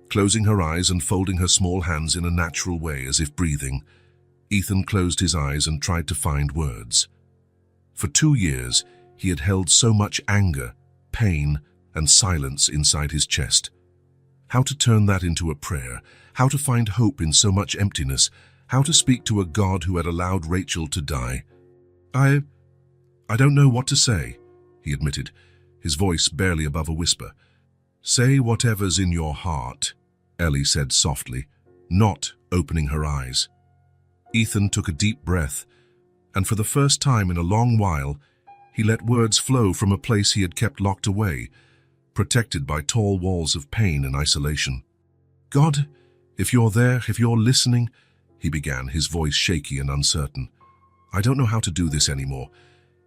closing her eyes and folding her small hands in a natural way as if breathing. Ethan closed his eyes and tried to find words. For 2 years, he had held so much anger, pain, and silence inside his chest. How to turn that into a prayer, how to find hope in so much emptiness, how to speak to a God who had allowed Rachel to die. I don't know what to say," he admitted, his voice barely above a whisper. "Say whatever's in your heart," Ellie said softly, not opening her eyes. Ethan took a deep breath, and for the first time in a long while, he let words flow from a place he had kept locked away, protected by tall walls of pain and isolation. "God, if you're there, if you're listening," he began, his voice shaky and uncertain. "I don't know how to do this anymore.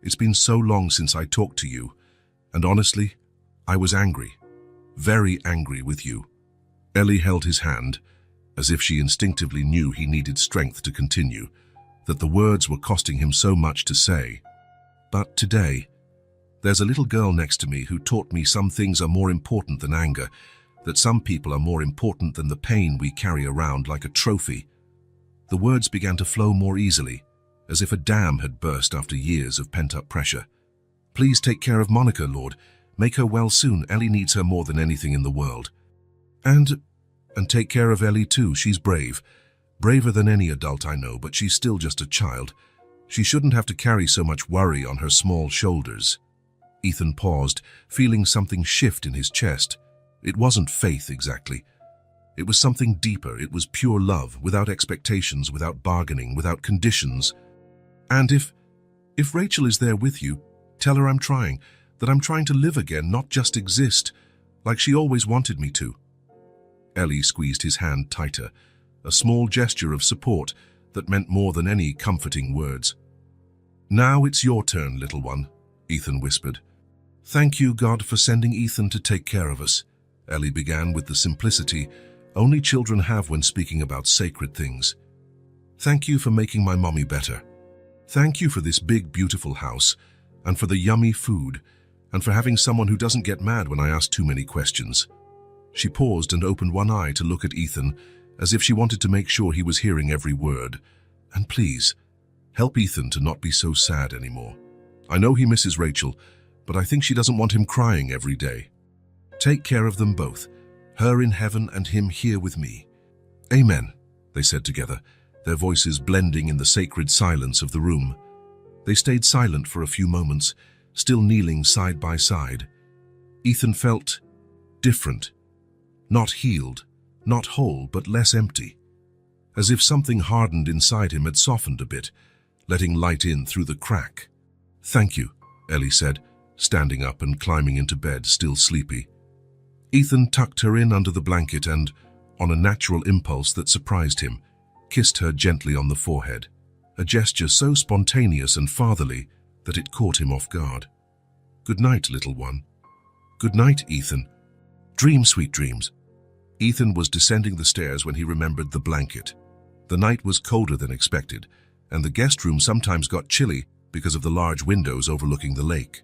It's been so long since I talked to you, and honestly, I was angry, very angry with you." Ellie held his hand, as if she instinctively knew he needed strength to continue, that the words were costing him so much to say. "But today, there's a little girl next to me who taught me some things are more important than anger, that some people are more important than the pain we carry around like a trophy." The words began to flow more easily, as if a dam had burst after years of pent-up pressure. "Please take care of Monica, Lord. Make her well soon. Ellie needs her more than anything in the world. And take care of Ellie too. She's brave. Braver than any adult I know, but she's still just a child. She shouldn't have to carry so much worry on her small shoulders." Ethan paused, feeling something shift in his chest. It wasn't faith exactly. It was something deeper. It was pure love, without expectations, without bargaining, without conditions. "And if Rachel is there with you, tell her I'm trying, that I'm trying to live again, not just exist, like she always wanted me to." Ellie squeezed his hand tighter, a small gesture of support that meant more than any comforting words. "Now it's your turn, little one," Ethan whispered. "Thank you, God, for sending Ethan to take care of us," Ellie began with the simplicity only children have when speaking about sacred things. "Thank you for making my mommy better. Thank you for this big, beautiful house, and for the yummy food, and for having someone who doesn't get mad when I ask too many questions." She paused and opened one eye to look at Ethan, as if she wanted to make sure he was hearing every word. "And please, help Ethan to not be so sad anymore. I know he misses Rachel, but I think she doesn't want him crying every day. Take care of them both, her in heaven and him here with me." "Amen," they said together, their voices blending in the sacred silence of the room. They stayed silent for a few moments, still kneeling side by side. Ethan felt different. Not healed, not whole, but less empty. As if something hardened inside him had softened a bit, letting light in through the crack. "Thank you," Ellie said, standing up and climbing into bed, still sleepy. Ethan tucked her in under the blanket and, on a natural impulse that surprised him, kissed her gently on the forehead, a gesture so spontaneous and fatherly that it caught him off guard. "Good night, little one." "Good night, Ethan. Dream sweet dreams." Ethan was descending the stairs when he remembered the blanket. The night was colder than expected, and the guest room sometimes got chilly because of the large windows overlooking the lake.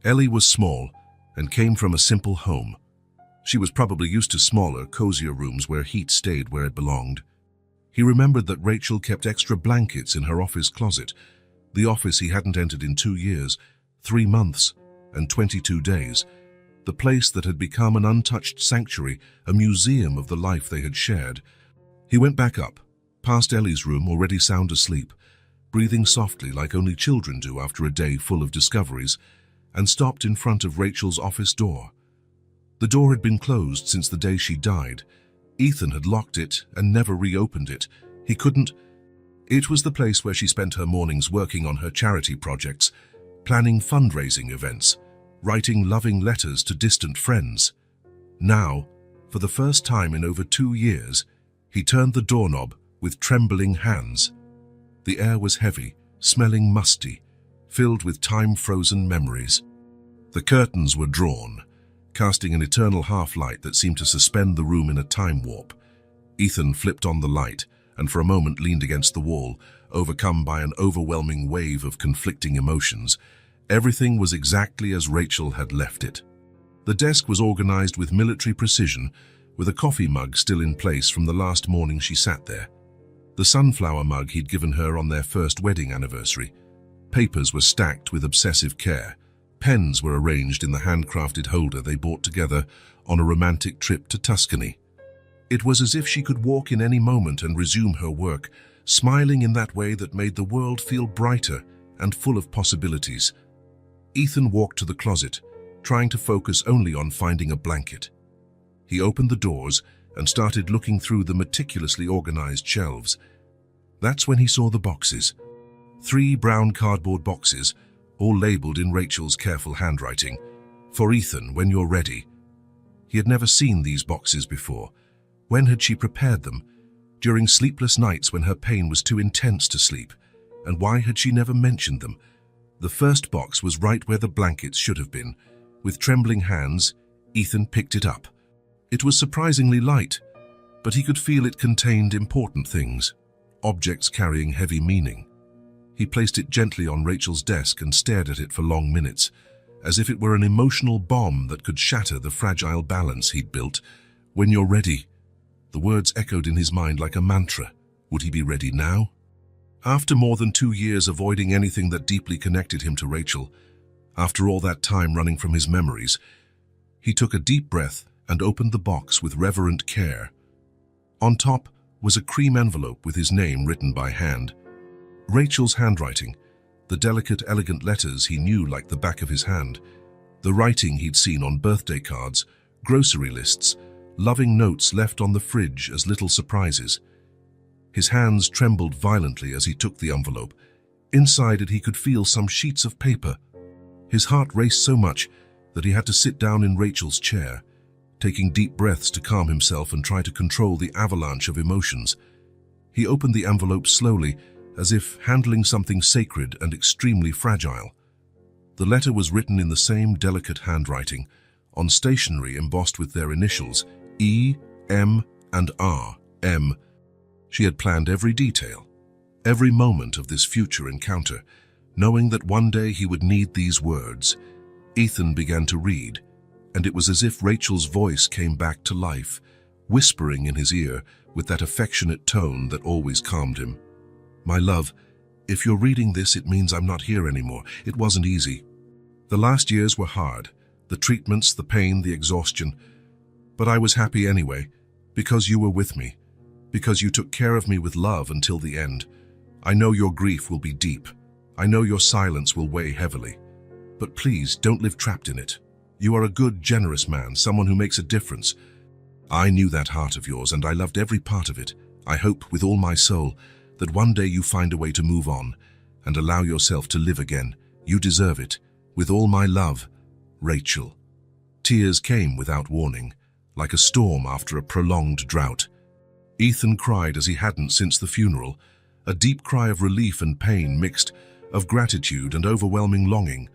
Ellie was small and came from a simple home. She was probably used to smaller, cozier rooms where heat stayed where it belonged. He remembered that Rachel kept extra blankets in her office closet, the office he hadn't entered in 2 years, 3 months, and 22 days, the place that had become an untouched sanctuary, a museum of the life they had shared. He went back up, past Ellie's room, already sound asleep, breathing softly like only children do after a day full of discoveries, and stopped in front of Rachel's office door. The door had been closed since the day she died. Ethan had locked it and never reopened it. He couldn't. It was the place where she spent her mornings working on her charity projects, planning fundraising events, writing loving letters to distant friends. Now, for the first time in over 2 years, he turned the doorknob with trembling hands. The air was heavy, smelling musty, filled with time-frozen memories. The curtains were drawn, casting an eternal half-light that seemed to suspend the room in a time warp. Ethan flipped on the light and for a moment leaned against the wall, overcome by an overwhelming wave of conflicting emotions. Everything was exactly as Rachel had left it. The desk was organized with military precision, with a coffee mug still in place from the last morning she sat there. The sunflower mug he'd given her on their first wedding anniversary. Papers were stacked with obsessive care. Pens were arranged in the handcrafted holder they bought together on a romantic trip to Tuscany. It was as if she could walk in any moment and resume her work, smiling in that way that made the world feel brighter and full of possibilities. Ethan walked to the closet, trying to focus only on finding a blanket. He opened the doors and started looking through the meticulously organized shelves. That's when he saw the boxes. 3 brown cardboard boxes, all labeled in Rachel's careful handwriting. For Ethan, when you're ready. He had never seen these boxes before. When had she prepared them? During sleepless nights when her pain was too intense to sleep. And why had she never mentioned them? The first box was right where the blankets should have been. With trembling hands, Ethan picked it up. It was surprisingly light, but he could feel it contained important things, objects carrying heavy meaning. He placed it gently on Rachel's desk and stared at it for long minutes, as if it were an emotional bomb that could shatter the fragile balance he'd built. When you're ready. The words echoed in his mind like a mantra. Would he be ready now? After more than 2 years avoiding anything that deeply connected him to Rachel, after all that time running from his memories, he took a deep breath and opened the box with reverent care. On top was a cream envelope with his name written by hand. Rachel's handwriting, the delicate, elegant letters he knew like the back of his hand, the writing he'd seen on birthday cards, grocery lists, loving notes left on the fridge as little surprises. His hands trembled violently as he took the envelope. Inside it he could feel some sheets of paper. His heart raced so much that he had to sit down in Rachel's chair, taking deep breaths to calm himself and try to control the avalanche of emotions. He opened the envelope slowly, as if handling something sacred and extremely fragile. The letter was written in the same delicate handwriting, on stationery embossed with their initials, E, M, and R, M. She had planned every detail, every moment of this future encounter, knowing that one day he would need these words. Ethan began to read, and it was as if Rachel's voice came back to life, whispering in his ear with that affectionate tone that always calmed him. My love, if you're reading this, it means I'm not here anymore. It wasn't easy. The last years were hard, the treatments, the pain, the exhaustion. But I was happy anyway, because you were with me, because you took care of me with love until the end. I know your grief will be deep. I know your silence will weigh heavily. But please, don't live trapped in it. You are a good, generous man, someone who makes a difference. I knew that heart of yours, and I loved every part of it. I hope, with all my soul, that one day you find a way to move on and allow yourself to live again. You deserve it. With all my love, Rachel. Tears came without warning, like a storm after a prolonged drought. Ethan cried as he hadn't since the funeral, a deep cry of relief and pain mixed, of gratitude and overwhelming longing.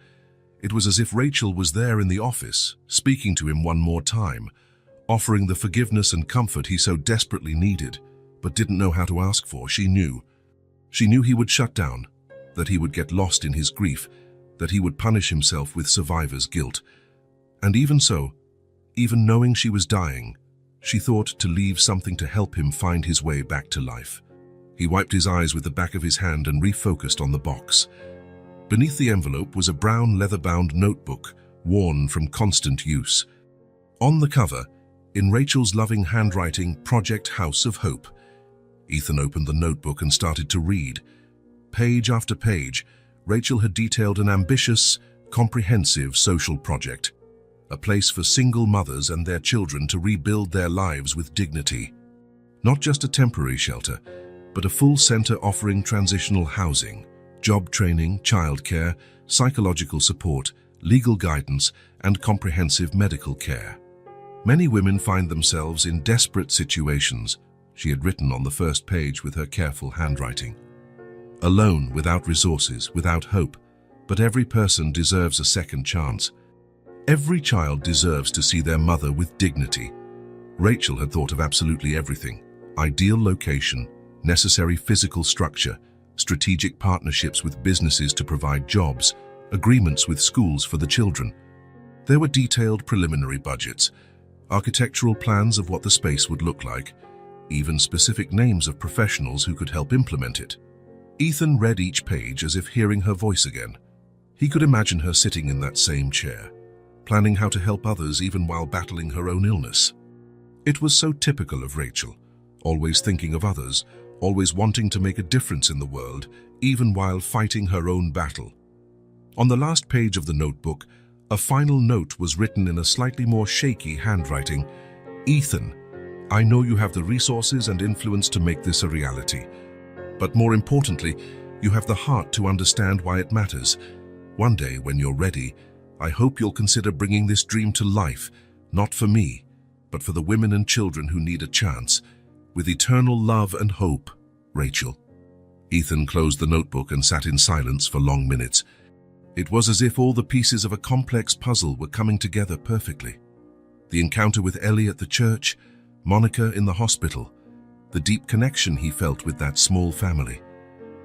It was as if Rachel was there in the office, speaking to him one more time, offering the forgiveness and comfort he so desperately needed, but didn't know how to ask for. She knew. She knew he would shut down, that he would get lost in his grief, that he would punish himself with survivor's guilt. And even so, even knowing she was dying, she thought to leave something to help him find his way back to life. He wiped his eyes with the back of his hand and refocused on the box. Beneath the envelope was a brown leather-bound notebook, worn from constant use. On the cover, in Rachel's loving handwriting, Project House of Hope. Ethan opened the notebook and started to read. Page after page, Rachel had detailed an ambitious, comprehensive social project. A place for single mothers and their children to rebuild their lives with dignity. Not just a temporary shelter, but a full center offering transitional housing, job training, childcare, psychological support, legal guidance, and comprehensive medical care. Many women find themselves in desperate situations, she had written on the first page with her careful handwriting. Alone, without resources, without hope, but every person deserves a second chance. Every child deserves to see their mother with dignity. Rachel had thought of absolutely everything: ideal location, necessary physical structure, strategic partnerships with businesses to provide jobs, agreements with schools for the children. There were detailed preliminary budgets, architectural plans of what the space would look like, even specific names of professionals who could help implement it. Ethan read each page as if hearing her voice again. He could imagine her sitting in that same chair, planning how to help others even while battling her own illness. It was so typical of Rachel, always thinking of others, always wanting to make a difference in the world, even while fighting her own battle. On the last page of the notebook, a final note was written in a slightly more shaky handwriting. Ethan, I know you have the resources and influence to make this a reality. But more importantly, you have the heart to understand why it matters. One day, when you're ready, I hope you'll consider bringing this dream to life, not for me, but for the women and children who need a chance. With eternal love and hope, Rachel. Ethan closed the notebook and sat in silence for long minutes. It was as if all the pieces of a complex puzzle were coming together perfectly. The encounter with Ellie at the church, Monica in the hospital, the deep connection he felt with that small family.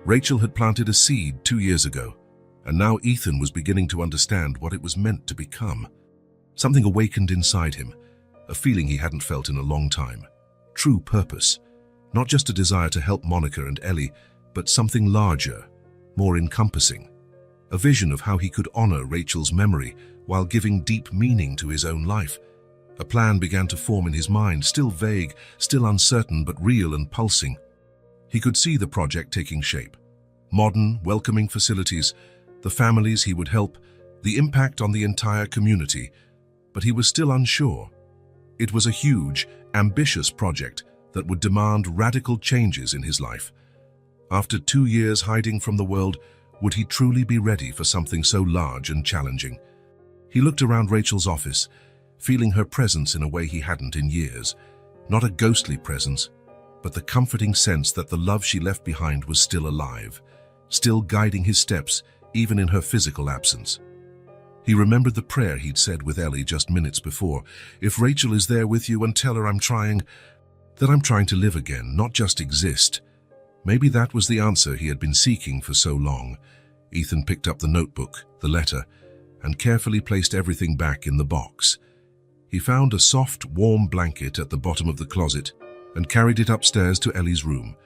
Rachel had planted a seed 2 years ago, and now Ethan was beginning to understand what it was meant to become. Something awakened inside him, a feeling he hadn't felt in a long time. True purpose. Not just a desire to help Monica and Ellie, but something larger, more encompassing. A vision of how he could honor Rachel's memory while giving deep meaning to his own life. A plan began to form in his mind, still vague, still uncertain, but real and pulsing. He could see the project taking shape. Modern, welcoming facilities, the families he would help, the impact on the entire community. But he was still unsure. It was a huge, ambitious project that would demand radical changes in his life. After 2 years hiding from the world, would he truly be ready for something so large and challenging? He looked around Rachel's office, feeling her presence in a way he hadn't in years. Not a ghostly presence, but the comforting sense that the love she left behind was still alive, still guiding his steps, even in her physical absence. He remembered the prayer he'd said with Ellie just minutes before. If Rachel is there with you, and tell her that I'm trying to live again, not just exist. Maybe that was the answer he had been seeking for so long. Ethan picked up the notebook, the letter, and carefully placed everything back in the box. He found a soft, warm blanket at the bottom of the closet and carried it upstairs to Ellie's room.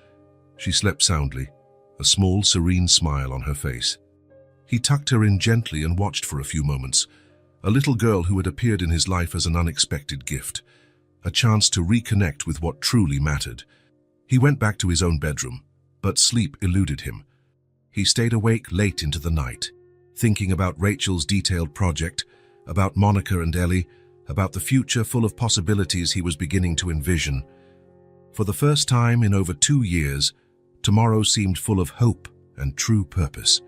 She slept soundly, a small, serene smile on her face. He tucked her in gently and watched for a few moments, a little girl who had appeared in his life as an unexpected gift, a chance to reconnect with what truly mattered. He went back to his own bedroom, but sleep eluded him. He stayed awake late into the night, thinking about Rachel's detailed project, about Monica and Ellie, about the future full of possibilities he was beginning to envision. For the first time in over 2 years, tomorrow seemed full of hope and true purpose.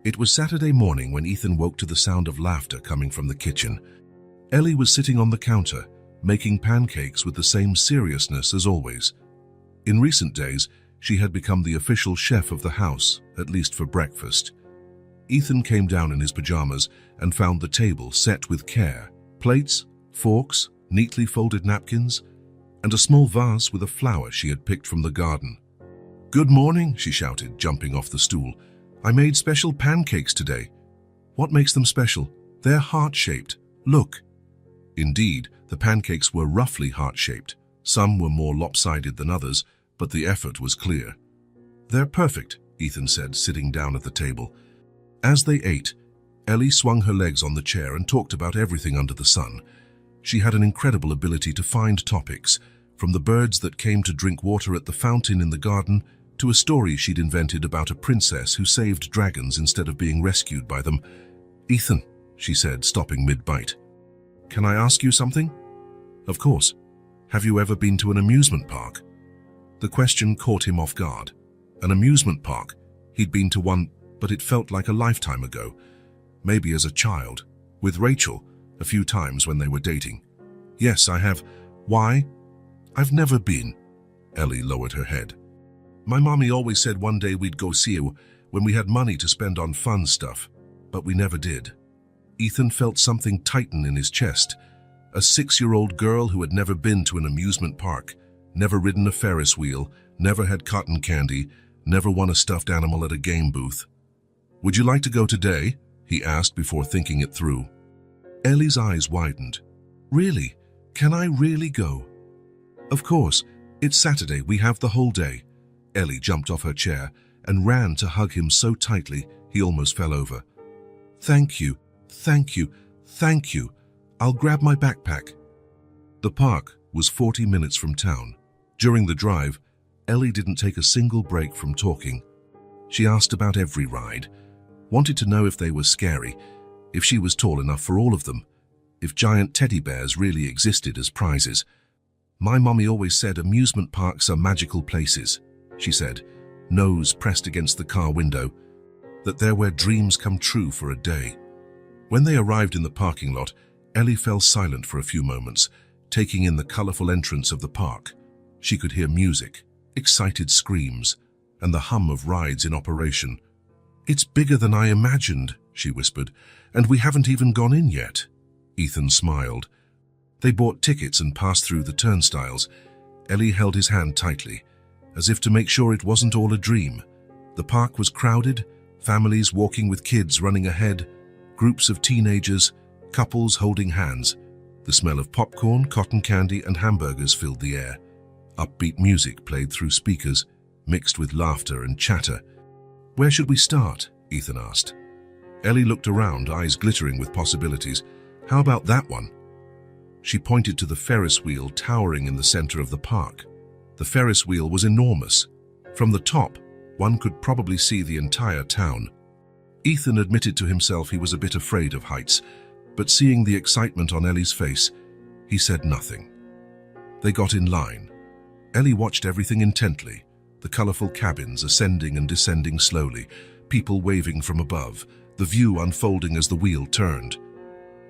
It was Saturday morning when Ethan woke to the sound of laughter coming from the kitchen. Ellie was sitting on the counter, making pancakes with the same seriousness as always. In recent days, she had become the official chef of the house, at least for breakfast. Ethan came down in his pajamas and found the table set with care. Plates, forks, neatly folded napkins, and a small vase with a flower she had picked from the garden. "Good morning," she shouted, jumping off the stool. "I made special pancakes today." "What makes them special?" "They're heart-shaped. Look." Indeed, the pancakes were roughly heart-shaped. Some were more lopsided than others, but the effort was clear. They're perfect, Ethan said, sitting down at the table. As they ate, Ellie swung her legs on the chair and talked about everything under the sun. She had an incredible ability to find topics, from the birds that came to drink water at the fountain in the garden to a story she'd invented about a princess who saved dragons instead of being rescued by them. Ethan, she said, stopping mid-bite. Can I ask you something? Of course. Have you ever been to an amusement park? The question caught him off guard. An amusement park? He'd been to one, but it felt like a lifetime ago. Maybe as a child, with Rachel, a few times when they were dating. Yes, I have. Why? I've never been. Ellie lowered her head. My mommy always said one day we'd go see you when we had money to spend on fun stuff, but we never did. Ethan felt something tighten in his chest. A 6-year-old girl who had never been to an amusement park, never ridden a Ferris wheel, never had cotton candy, never won a stuffed animal at a game booth. Would you like to go today? He asked before thinking it through. Ellie's eyes widened. Really? Can I really go? Of course. It's Saturday. We have the whole day. Ellie jumped off her chair and ran to hug him so tightly he almost fell over. Thank you, thank you, thank you. I'll grab my backpack. The park was 40 minutes from town. During the drive, Ellie didn't take a single break from talking. She asked about every ride, wanted to know if they were scary, if she was tall enough for all of them, if giant teddy bears really existed as prizes. My mommy always said amusement parks are magical places, she said, nose pressed against the car window, that they're where dreams come true for a day. When they arrived in the parking lot, Ellie fell silent for a few moments, taking in the colorful entrance of the park. She could hear music, excited screams, and the hum of rides in operation. It's bigger than I imagined, she whispered, and we haven't even gone in yet. Ethan smiled. They bought tickets and passed through the turnstiles. Ellie held his hand tightly, as if to make sure it wasn't all a dream. The park was crowded, families walking with kids running ahead, groups of teenagers, couples holding hands. The smell of popcorn, cotton candy, and hamburgers filled the air. Upbeat music played through speakers, mixed with laughter and chatter. Where should we start? Ethan asked. Ellie looked around, eyes glittering with possibilities. How about that one? She pointed to the Ferris wheel towering in the center of the park. The Ferris wheel was enormous. From the top, one could probably see the entire town. Ethan admitted to himself he was a bit afraid of heights, but seeing the excitement on Ellie's face, he said nothing. They got in line. Ellie watched everything intently, the colorful cabins ascending and descending slowly, people waving from above, the view unfolding as the wheel turned.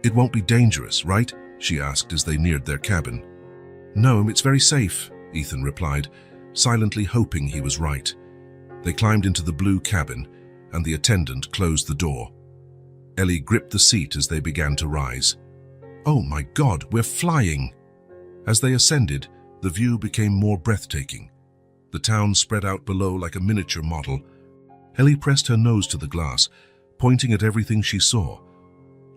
It won't be dangerous, right? She asked as they neared their cabin. No, it's very safe, Ethan replied, silently hoping he was right. They climbed into the blue cabin, and the attendant closed the door. Ellie gripped the seat as they began to rise. Oh my God, we're flying! As they ascended, the view became more breathtaking. The town spread out below like a miniature model. Ellie pressed her nose to the glass, pointing at everything she saw.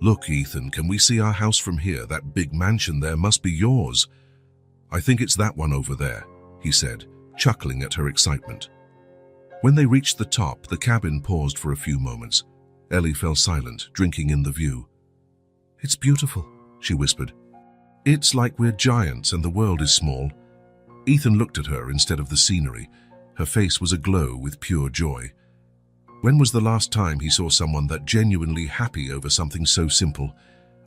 Look, Ethan, can we see our house from here? That big mansion there must be yours. I think it's that one over there, he said, chuckling at her excitement. When they reached the top, the cabin paused for a few moments. Ellie fell silent, drinking in the view. It's beautiful, she whispered. It's like we're giants and the world is small. Ethan looked at her instead of the scenery. Her face was aglow with pure joy. When was the last time he saw someone that genuinely happy over something so simple?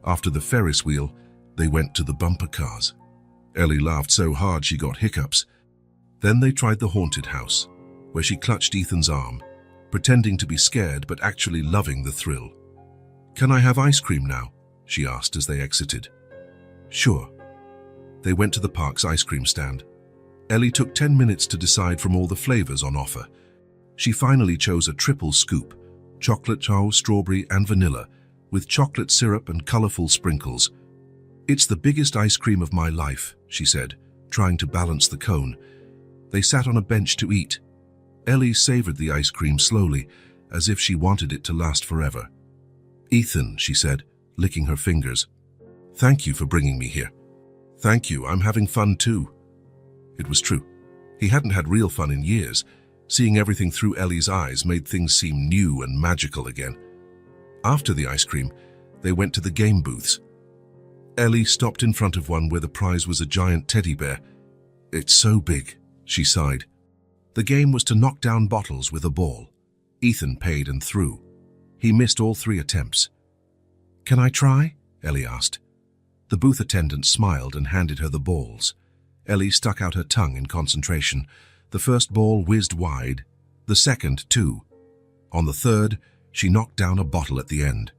After the Ferris wheel, they went to the bumper cars. Ellie laughed so hard she got hiccups. Then they tried the haunted house, where she clutched Ethan's arm, pretending to be scared but actually loving the thrill. Can I have ice cream now? She asked as they exited. Sure. They went to the park's ice cream stand. Ellie took 10 minutes to decide from all the flavors on offer. She finally chose a triple scoop, chocolate, strawberry, and vanilla, with chocolate syrup and colorful sprinkles. It's the biggest ice cream of my life, she said, trying to balance the cone. They sat on a bench to eat. Ellie savored the ice cream slowly, as if she wanted it to last forever. Ethan, she said, licking her fingers. Thank you for bringing me here. Thank you, I'm having fun too. It was true. He hadn't had real fun in years, Seeing everything through Ellie's eyes made things seem new and magical again. After the ice cream, they went to the game booths. Ellie stopped in front of one where the prize was a giant teddy bear. "It's so big," she sighed. The game was to knock down bottles with a ball. Ethan paid and threw. He missed all 3 attempts. "Can I try?" Ellie asked. The booth attendant smiled and handed her the balls. Ellie stuck out her tongue in concentration. The first ball whizzed wide, the second too. On the third, she knocked down a bottle at the end.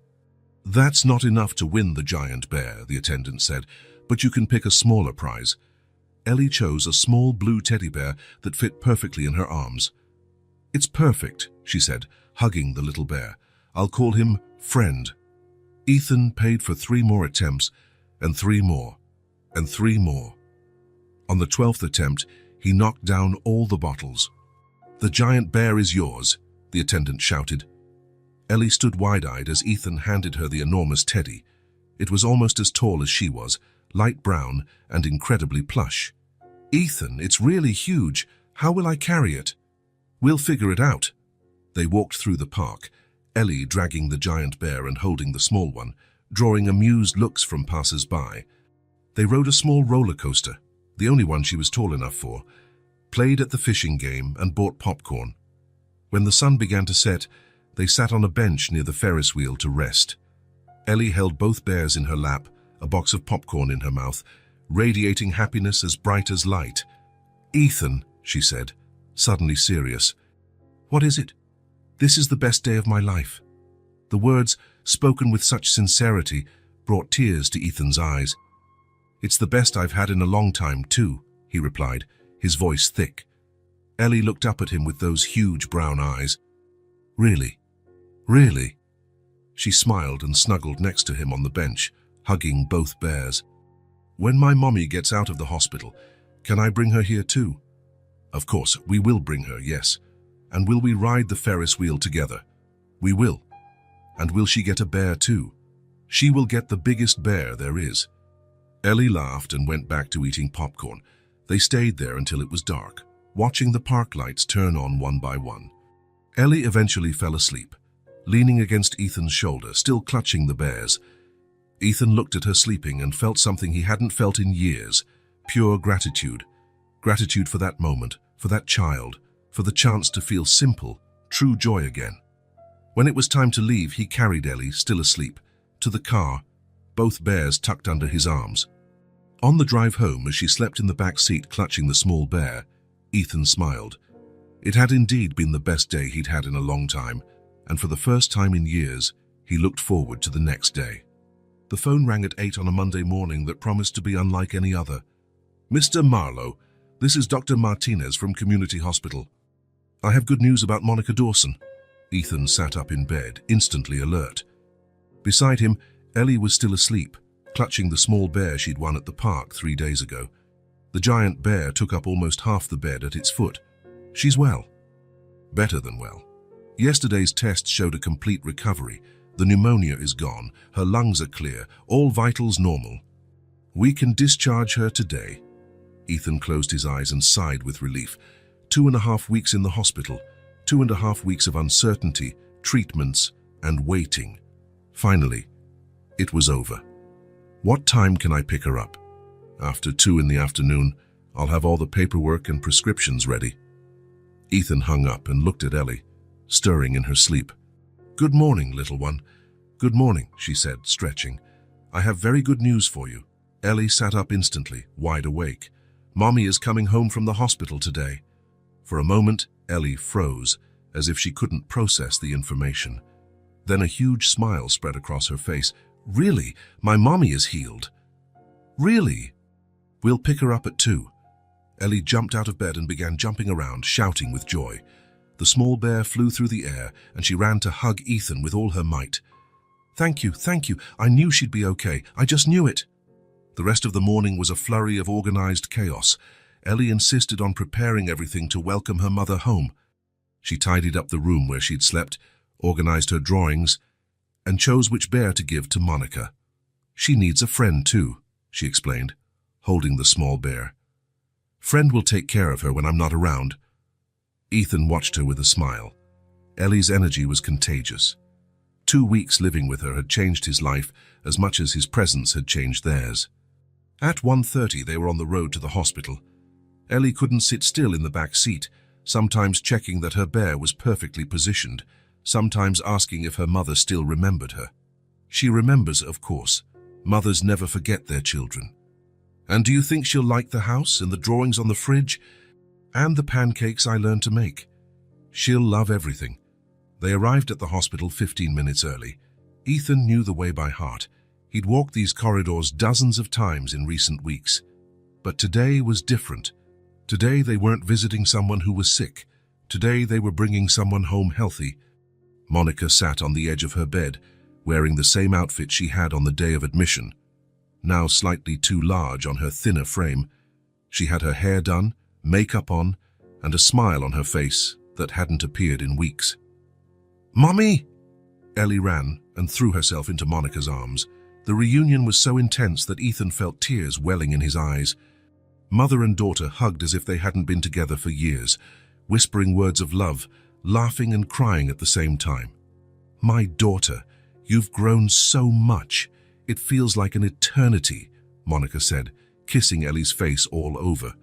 "That's not enough to win the giant bear," the attendant said, "but you can pick a smaller prize." Ellie chose a small blue teddy bear that fit perfectly in her arms. "It's perfect," she said, hugging the little bear. "I'll call him Friend." Ethan paid for 3 more attempts, and 3 more, and 3 more. On the 12th attempt, he knocked down all the bottles. "The giant bear is yours," the attendant shouted. Ellie stood wide-eyed as Ethan handed her the enormous teddy. It was almost as tall as she was, light brown and incredibly plush. "Ethan, it's really huge. How will I carry it?" "We'll figure it out." They walked through the park, Ellie dragging the giant bear and holding the small one, drawing amused looks from passers-by. They rode a small roller coaster, the only one she was tall enough for, played at the fishing game and bought popcorn. When the sun began to set, they sat on a bench near the Ferris wheel to rest. Ellie held both bears in her lap, a box of popcorn in her mouth, radiating happiness as bright as light. "Ethan," she said, suddenly serious. "What is it?" "This is the best day of my life." The words, spoken with such sincerity, brought tears to Ethan's eyes. "It's the best I've had in a long time, too," he replied, his voice thick. Ellie looked up at him with those huge brown eyes. "Really? Really?" She smiled and snuggled next to him on the bench, hugging both bears. "When my mommy gets out of the hospital, can I bring her here too?" "Of course, we will bring her, yes. And will we ride the Ferris wheel together?" "We will." "And will she get a bear too?" "She will get the biggest bear there is." Ellie laughed and went back to eating popcorn. They stayed there until it was dark, watching the park lights turn on one by one. Ellie eventually fell asleep, leaning against Ethan's shoulder, still clutching the bears. Ethan looked at her sleeping and felt something he hadn't felt in years, pure gratitude. Gratitude for that moment, for that child, for the chance to feel simple, true joy again. When it was time to leave, he carried Ellie, still asleep, to the car, both bears tucked under his arms. On the drive home, as she slept in the back seat clutching the small bear, Ethan smiled. It had indeed been the best day he'd had in a long time, and for the first time in years, he looked forward to the next day. The phone rang at 8 on a Monday morning that promised to be unlike any other. "Mr. Marlowe, this is Dr. Martinez from Community Hospital. I have good news about Monica Dawson." Ethan sat up in bed, instantly alert. Beside him, Ellie was still asleep, clutching the small bear she'd won at the park 3 days ago. The giant bear took up almost half the bed at its foot. "She's well." "Better than well. Yesterday's tests showed a complete recovery. The pneumonia is gone, her lungs are clear, all vitals normal. We can discharge her today." Ethan closed his eyes and sighed with relief. 2.5 weeks in the hospital, 2.5 weeks of uncertainty, treatments, and waiting. Finally, it was over. "What time can I pick her up?" "After 2 in the afternoon. I'll have all the paperwork and prescriptions ready." Ethan hung up and looked at Ellie, stirring in her sleep. "Good morning, little one." "Good morning," she said, stretching. "I have very good news for you." Ellie sat up instantly, wide awake. "Mommy is coming home from the hospital today." For a moment, Ellie froze, as if she couldn't process the information. Then a huge smile spread across her face. "Really? My mommy is healed?" "Really?" "We'll pick her up at 2. Ellie jumped out of bed and began jumping around, shouting with joy. The small bear flew through the air, and she ran to hug Ethan with all her might. Thank you. I knew she'd be okay. I just knew it." The rest of the morning was a flurry of organized chaos. Ellie insisted on preparing everything to welcome her mother home. She tidied up the room where she'd slept, organized her drawings, and chose which bear to give to Monica. "She needs a friend too," she explained, holding the small bear. "Friend will take care of her when I'm not around." Ethan watched her with a smile. Ellie's energy was contagious. 2 weeks living with her had changed his life as much as his presence had changed theirs. At 1:30 they were on the road to the hospital. Ellie couldn't sit still in the back seat, sometimes checking that her bear was perfectly positioned, sometimes asking if her mother still remembered her. She remembers, of course. Mothers never forget their children. And do you think she'll like the house and the drawings on the fridge? And the pancakes I learned to make? She'll love everything. They arrived at the hospital 15 minutes early. Ethan knew the way by heart. He'd walked these corridors dozens of times in recent weeks. But today was different. Today they weren't visiting someone who was sick. Today they were bringing someone home healthy. Monica sat on the edge of her bed, wearing the same outfit she had on the day of admission. Now slightly too large on her thinner frame, she had her hair done, makeup on, and a smile on her face that hadn't appeared in weeks. "Mommy!" Ellie ran and threw herself into Monica's arms. The reunion was so intense that Ethan felt tears welling in his eyes. Mother and daughter hugged as if they hadn't been together for years, whispering words of love, laughing and crying at the same time. "My daughter, you've grown so much. It feels like an eternity," Monica said, kissing Ellie's face all over.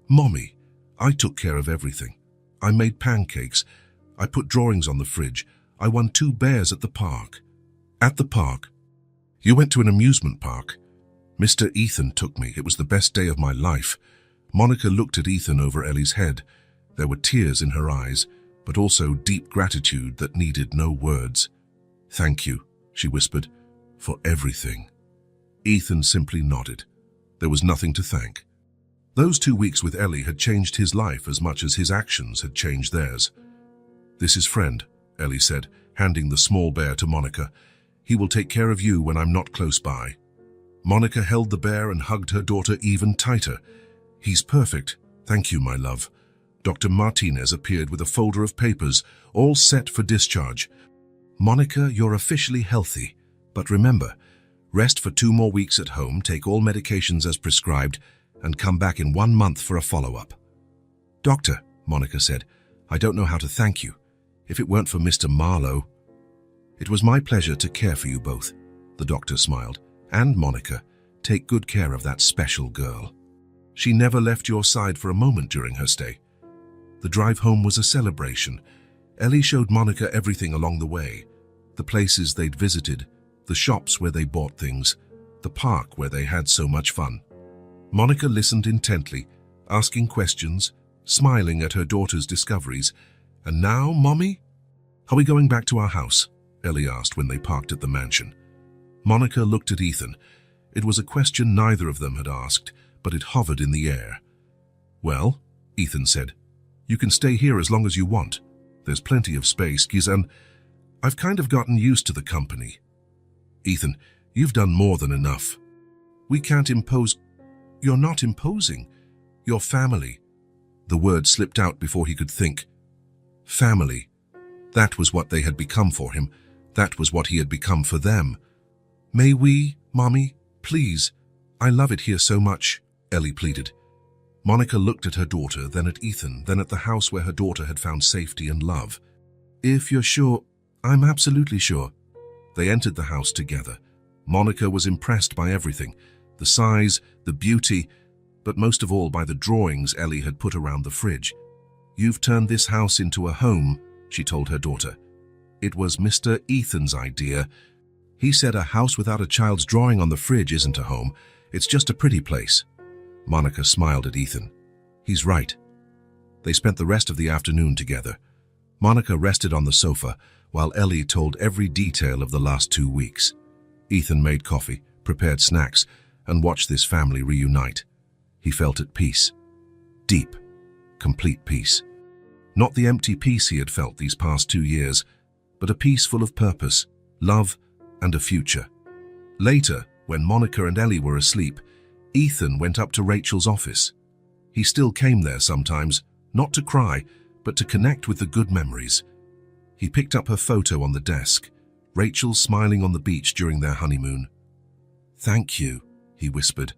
"Mommy, I took care of everything. I made pancakes. I put drawings on the fridge. I won 2 bears at the park." "At the park? You went to an amusement park?" "Mr. Ethan took me. It was the best day of my life." Monica looked at Ethan over Ellie's head. There were tears in her eyes, but also deep gratitude that needed no words. "Thank you," she whispered, "for everything." Ethan simply nodded. There was nothing to thank. Those 2 weeks with Ellie had changed his life as much as his actions had changed theirs. "This is Friend," Ellie said, handing the small bear to Monica. "He will take care of you when I'm not close by." Monica held the bear and hugged her daughter even tighter. "He's perfect. Thank you, my love." Dr. Martinez appeared with a folder of papers, all set for discharge. "Monica, you're officially healthy. But remember, rest for 2 more weeks at home, take all medications as prescribed, and come back in 1 month for a follow-up." "Doctor," Monica said, "I don't know how to thank you. If it weren't for Mr. Marlowe—" "It was my pleasure to care for you both," the doctor smiled. "And Monica, take good care of that special girl. She never left your side for a moment during her stay." The drive home was a celebration. Ellie showed Monica everything along the way. The places they'd visited, the shops where they bought things, the park where they had so much fun. Monica listened intently, asking questions, smiling at her daughter's discoveries. "And now, Mommy? Are we going back to our house?" Ellie asked when they parked at the mansion. Monica looked at Ethan. It was a question neither of them had asked, but it hovered in the air. "Well," Ethan said, "you can stay here as long as you want. There's plenty of space, and I've kind of gotten used to the company." "Ethan, you've done more than enough. We can't impose—" "You're not imposing. You're family." The word slipped out before he could think. Family. That was what they had become for him. That was what he had become for them. "May we, Mommy? Please. I love it here so much," Ellie pleaded. Monica looked at her daughter, then at Ethan, then at the house where her daughter had found safety and love. "If you're sure—" "I'm absolutely sure." They entered the house together. Monica was impressed by everything, the size, the beauty, but most of all by the drawings Ellie had put around the fridge. "You've turned this house into a home," she told her daughter. "It was Mr. Ethan's idea. He said a house without a child's drawing on the fridge isn't a home. It's just a pretty place." Monica smiled at Ethan. "He's right." They spent the rest of the afternoon together. Monica rested on the sofa while Ellie told every detail of the last 2 weeks. Ethan made coffee, prepared snacks, and watched this family reunite. He felt at peace. Deep, complete peace. Not the empty peace he had felt these past 2 years, but a peace full of purpose, love, and a future. Later, when Monica and Ellie were asleep, Ethan went up to Rachel's office. He still came there sometimes, not to cry, but to connect with the good memories. He picked up her photo on the desk, Rachel smiling on the beach during their honeymoon. "Thank you," he whispered,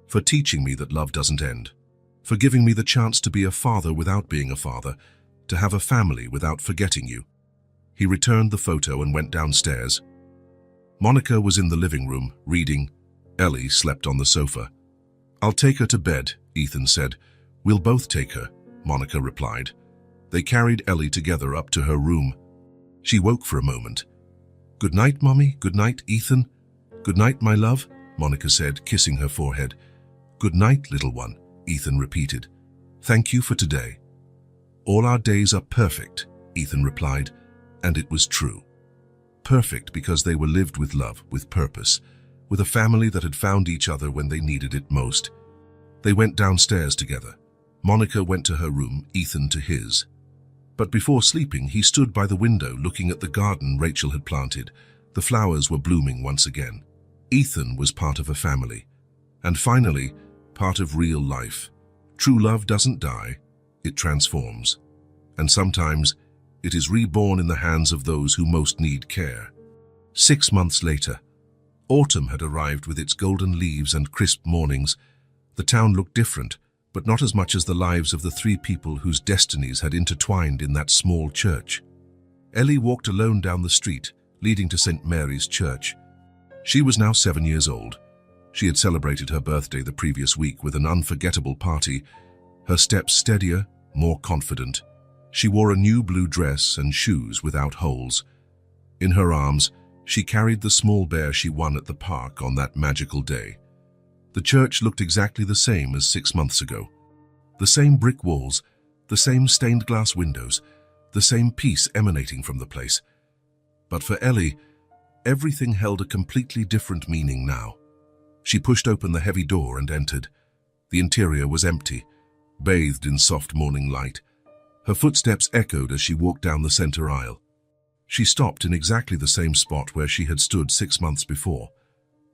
"for teaching me that love doesn't end, for giving me the chance to be a father without being a father, to have a family without forgetting you." He returned the photo and went downstairs. Monica was in the living room, reading. Ellie slept on the sofa. "I'll take her to bed," Ethan said. "We'll both take her," Monica replied. They carried Ellie together up to her room. She woke for a moment. "Good night, Mommy. Good night, Ethan." "Good night, my love," Monica said, kissing her forehead. "Good night, little one," Ethan repeated. "Thank you for today." "All our days are perfect," Ethan replied, and it was true. Perfect because they were lived with love, with purpose, with a family that had found each other when they needed it most. They went downstairs together. Monica went to her room, Ethan to his. But before sleeping, he stood by the window looking at the garden Rachel had planted. The flowers were blooming once again. Ethan was part of a family. And finally, part of real life. True love doesn't die, it transforms. And sometimes, it is reborn in the hands of those who most need care. 6 months later, autumn had arrived with its golden leaves and crisp mornings. The town looked different, but not as much as the lives of the 3 people whose destinies had intertwined in that small church. Ellie walked alone down the street, leading to St. Mary's Church. She was now 7 years old. She had celebrated her birthday the previous week with an unforgettable party, her steps steadier, more confident. She wore a new blue dress and shoes without holes. In her arms, she carried the small bear she won at the park on that magical day. The church looked exactly the same as 6 months ago. The same brick walls, the same stained glass windows, the same peace emanating from the place. But for Ellie, everything held a completely different meaning now. She pushed open the heavy door and entered. The interior was empty, bathed in soft morning light. Her footsteps echoed as she walked down the center aisle. She stopped in exactly the same spot where she had stood 6 months before.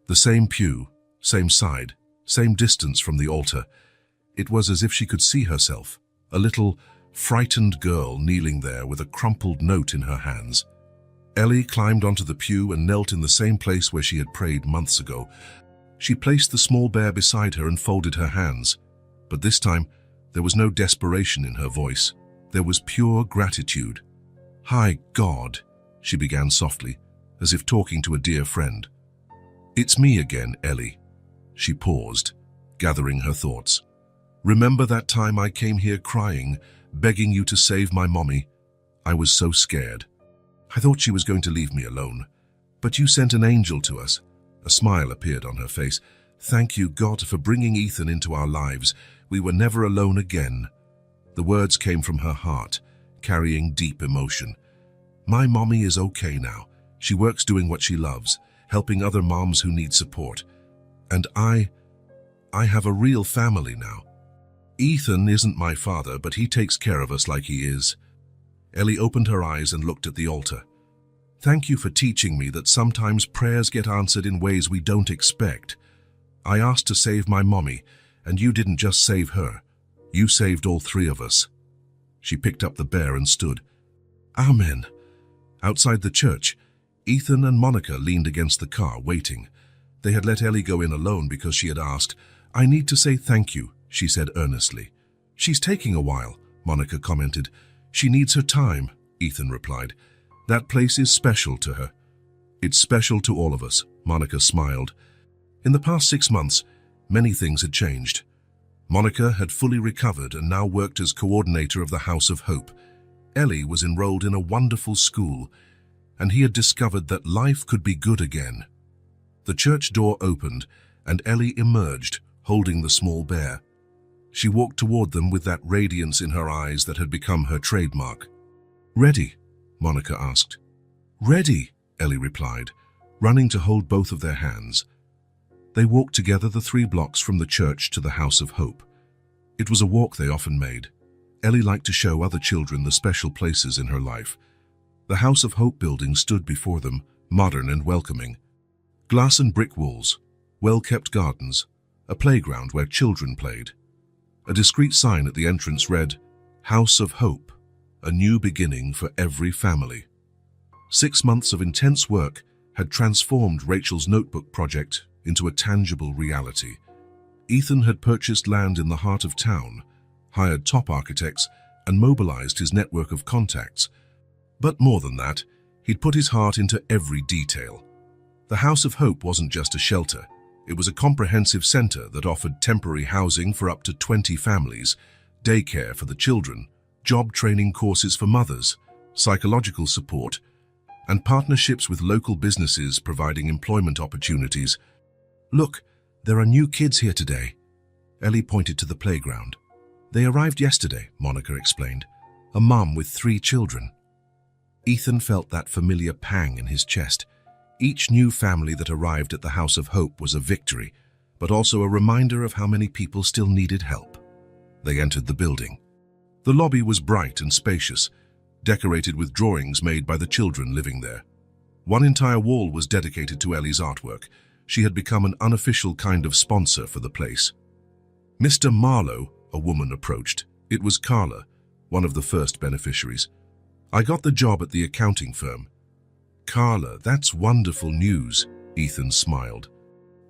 The same pew, same side, same distance from the altar. It was as if she could see herself, a little, frightened girl kneeling there with a crumpled note in her hands. Ellie climbed onto the pew and knelt in the same place where she had prayed months ago. She placed the small bear beside her and folded her hands. But this time, there was no desperation in her voice. There was pure gratitude. "Hi, God," she began softly, as if talking to a dear friend. "It's me again, Ellie." She paused, gathering her thoughts. "Remember that time I came here crying, begging you to save my mommy? I was so scared. I thought she was going to leave me alone. But you sent an angel to us." A smile appeared on her face. "Thank you, God, for bringing Ethan into our lives. We were never alone again." The words came from her heart, carrying deep emotion. "My mommy is okay now. She works doing what she loves, helping other moms who need support. And I have a real family now. Ethan isn't my father, but he takes care of us like he is." Ellie opened her eyes and looked at the altar. "Thank you for teaching me that sometimes prayers get answered in ways we don't expect. I asked to save my mommy, and you didn't just save her. You saved all 3 of us." She picked up the bear and stood. "Amen." Outside the church, Ethan and Monica leaned against the car, waiting. They had let Ellie go in alone because she had asked. "I need to say thank you," she said earnestly. "She's taking a while," Monica commented. "She needs her time," Ethan replied. "That place is special to her." "It's special to all of us," Monica smiled. In the past 6 months, many things had changed. Monica had fully recovered and now worked as coordinator of the House of Hope. Ellie was enrolled in a wonderful school, and he had discovered that life could be good again. The church door opened, and Ellie emerged, holding the small bear. She walked toward them with that radiance in her eyes that had become her trademark. "Ready?" Monica asked. "Ready," Ellie replied, running to hold both of their hands. They walked together the 3 blocks from the church to the House of Hope. It was a walk they often made. Ellie liked to show other children the special places in her life. The House of Hope building stood before them, modern and welcoming. Glass and brick walls, well-kept gardens, a playground where children played. A discreet sign at the entrance read, "House of Hope, a new beginning for every family." 6 months of intense work had transformed Rachel's notebook project into a tangible reality. Ethan had purchased land in the heart of town, hired top architects, and mobilized his network of contacts. But more than that, he'd put his heart into every detail. The House of Hope wasn't just a shelter. It was a comprehensive center that offered temporary housing for up to 20 families, daycare for the children, job training courses for mothers, psychological support, and partnerships with local businesses providing employment opportunities. "Look, there are new kids here today." Ellie pointed to the playground. "They arrived yesterday," Monica explained. "A mom with 3 children." Ethan felt that familiar pang in his chest. Each new family that arrived at the House of Hope was a victory, but also a reminder of how many people still needed help. They entered the building. The lobby was bright and spacious, decorated with drawings made by the children living there. One entire wall was dedicated to Ellie's artwork. She had become an unofficial kind of sponsor for the place. Mr. Marlowe, a woman, approached. It was Carla, one of the first beneficiaries. "I got the job at the accounting firm." "Carla, that's wonderful news," Ethan smiled.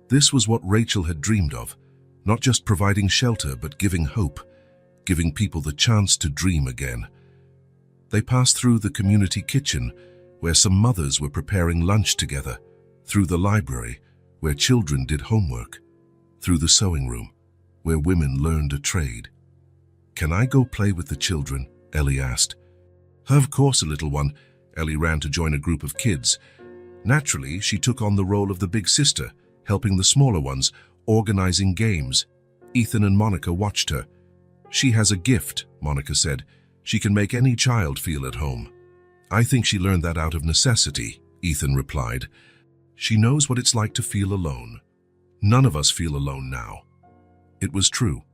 This was what Rachel had dreamed of, not just providing shelter but giving hope, giving people the chance to dream again. They passed through the community kitchen, where some mothers were preparing lunch together, through the library, where children did homework, through the sewing room, where women learned a trade. "Can I go play with the children?" Ellie asked. "Of course, a little one." Ellie ran to join a group of kids. Naturally, she took on the role of the big sister, helping the smaller ones, organizing games. Ethan and Monica watched her. "She has a gift," Monica said. "She can make any child feel at home." "I think she learned that out of necessity," Ethan replied. "She knows what it's like to feel alone. None of us feel alone now." It was true.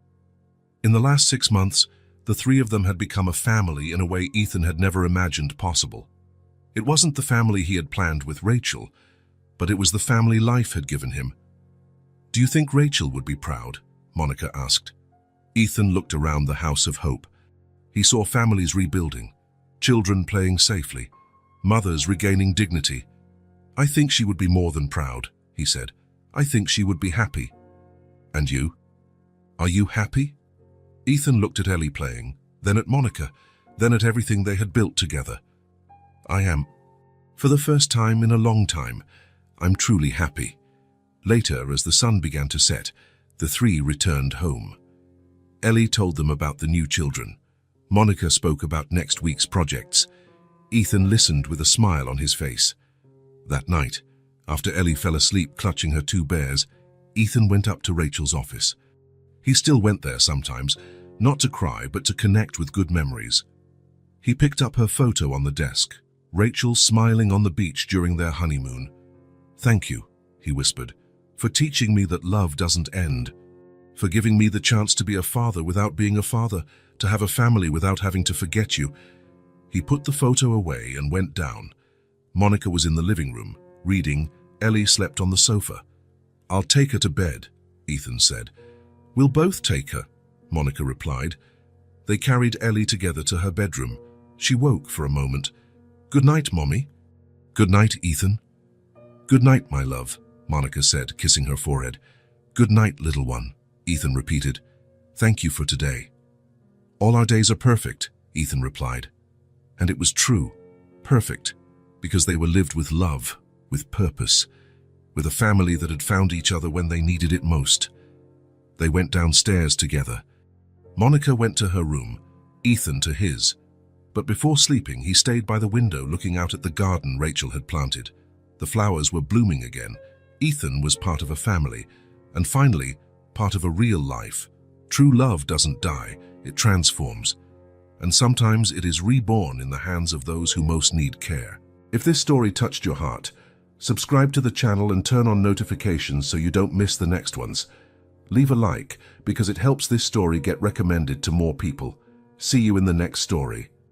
In the last 6 months, the 3 of them had become a family in a way Ethan had never imagined possible. It wasn't the family he had planned with Rachel, but it was the family life had given him. "Do you think Rachel would be proud?" Monica asked. Ethan looked around the House of Hope. He saw families rebuilding, children playing safely, mothers regaining dignity. "I think she would be more than proud," he said. "I think she would be happy." "And you? Are you happy?" Ethan looked at Ellie playing, then at Monica, then at everything they had built together. "I am. For the first time in a long time, I'm truly happy." Later, as the sun began to set, the 3 returned home. Ellie told them about the new children. Monica spoke about next week's projects. Ethan listened with a smile on his face. That night, after Ellie fell asleep clutching her 2 bears, Ethan went up to Rachel's office. He still went there sometimes, not to cry, but to connect with good memories. He picked up her photo on the desk, Rachel smiling on the beach during their honeymoon. "Thank you," he whispered, "for teaching me that love doesn't end, for giving me the chance to be a father without being a father, to have a family without having to forget you." He put the photo away and went down. Monica was in the living room, reading. Ellie slept on the sofa. "I'll take her to bed," Ethan said. "We'll both take her," Monica replied. They carried Ellie together to her bedroom. She woke for a moment. "Good night, Mommy." "Good night, Ethan." "Good night, my love," Monica said, kissing her forehead. "Good night, little one," Ethan repeated. "Thank you for today." "All our days are perfect," Ethan replied. And it was true, perfect, because they were lived with love, with purpose, with a family that had found each other when they needed it most. They went downstairs together. Monica went to her room, Ethan to his. But before sleeping, he stayed by the window looking out at the garden Rachel had planted. The flowers were blooming again. Ethan was part of a family, and finally, part of a real life. True love doesn't die, it transforms. And sometimes it is reborn in the hands of those who most need care. If this story touched your heart, subscribe to the channel and turn on notifications so you don't miss the next ones. Leave a like because it helps this story get recommended to more people. See you in the next story.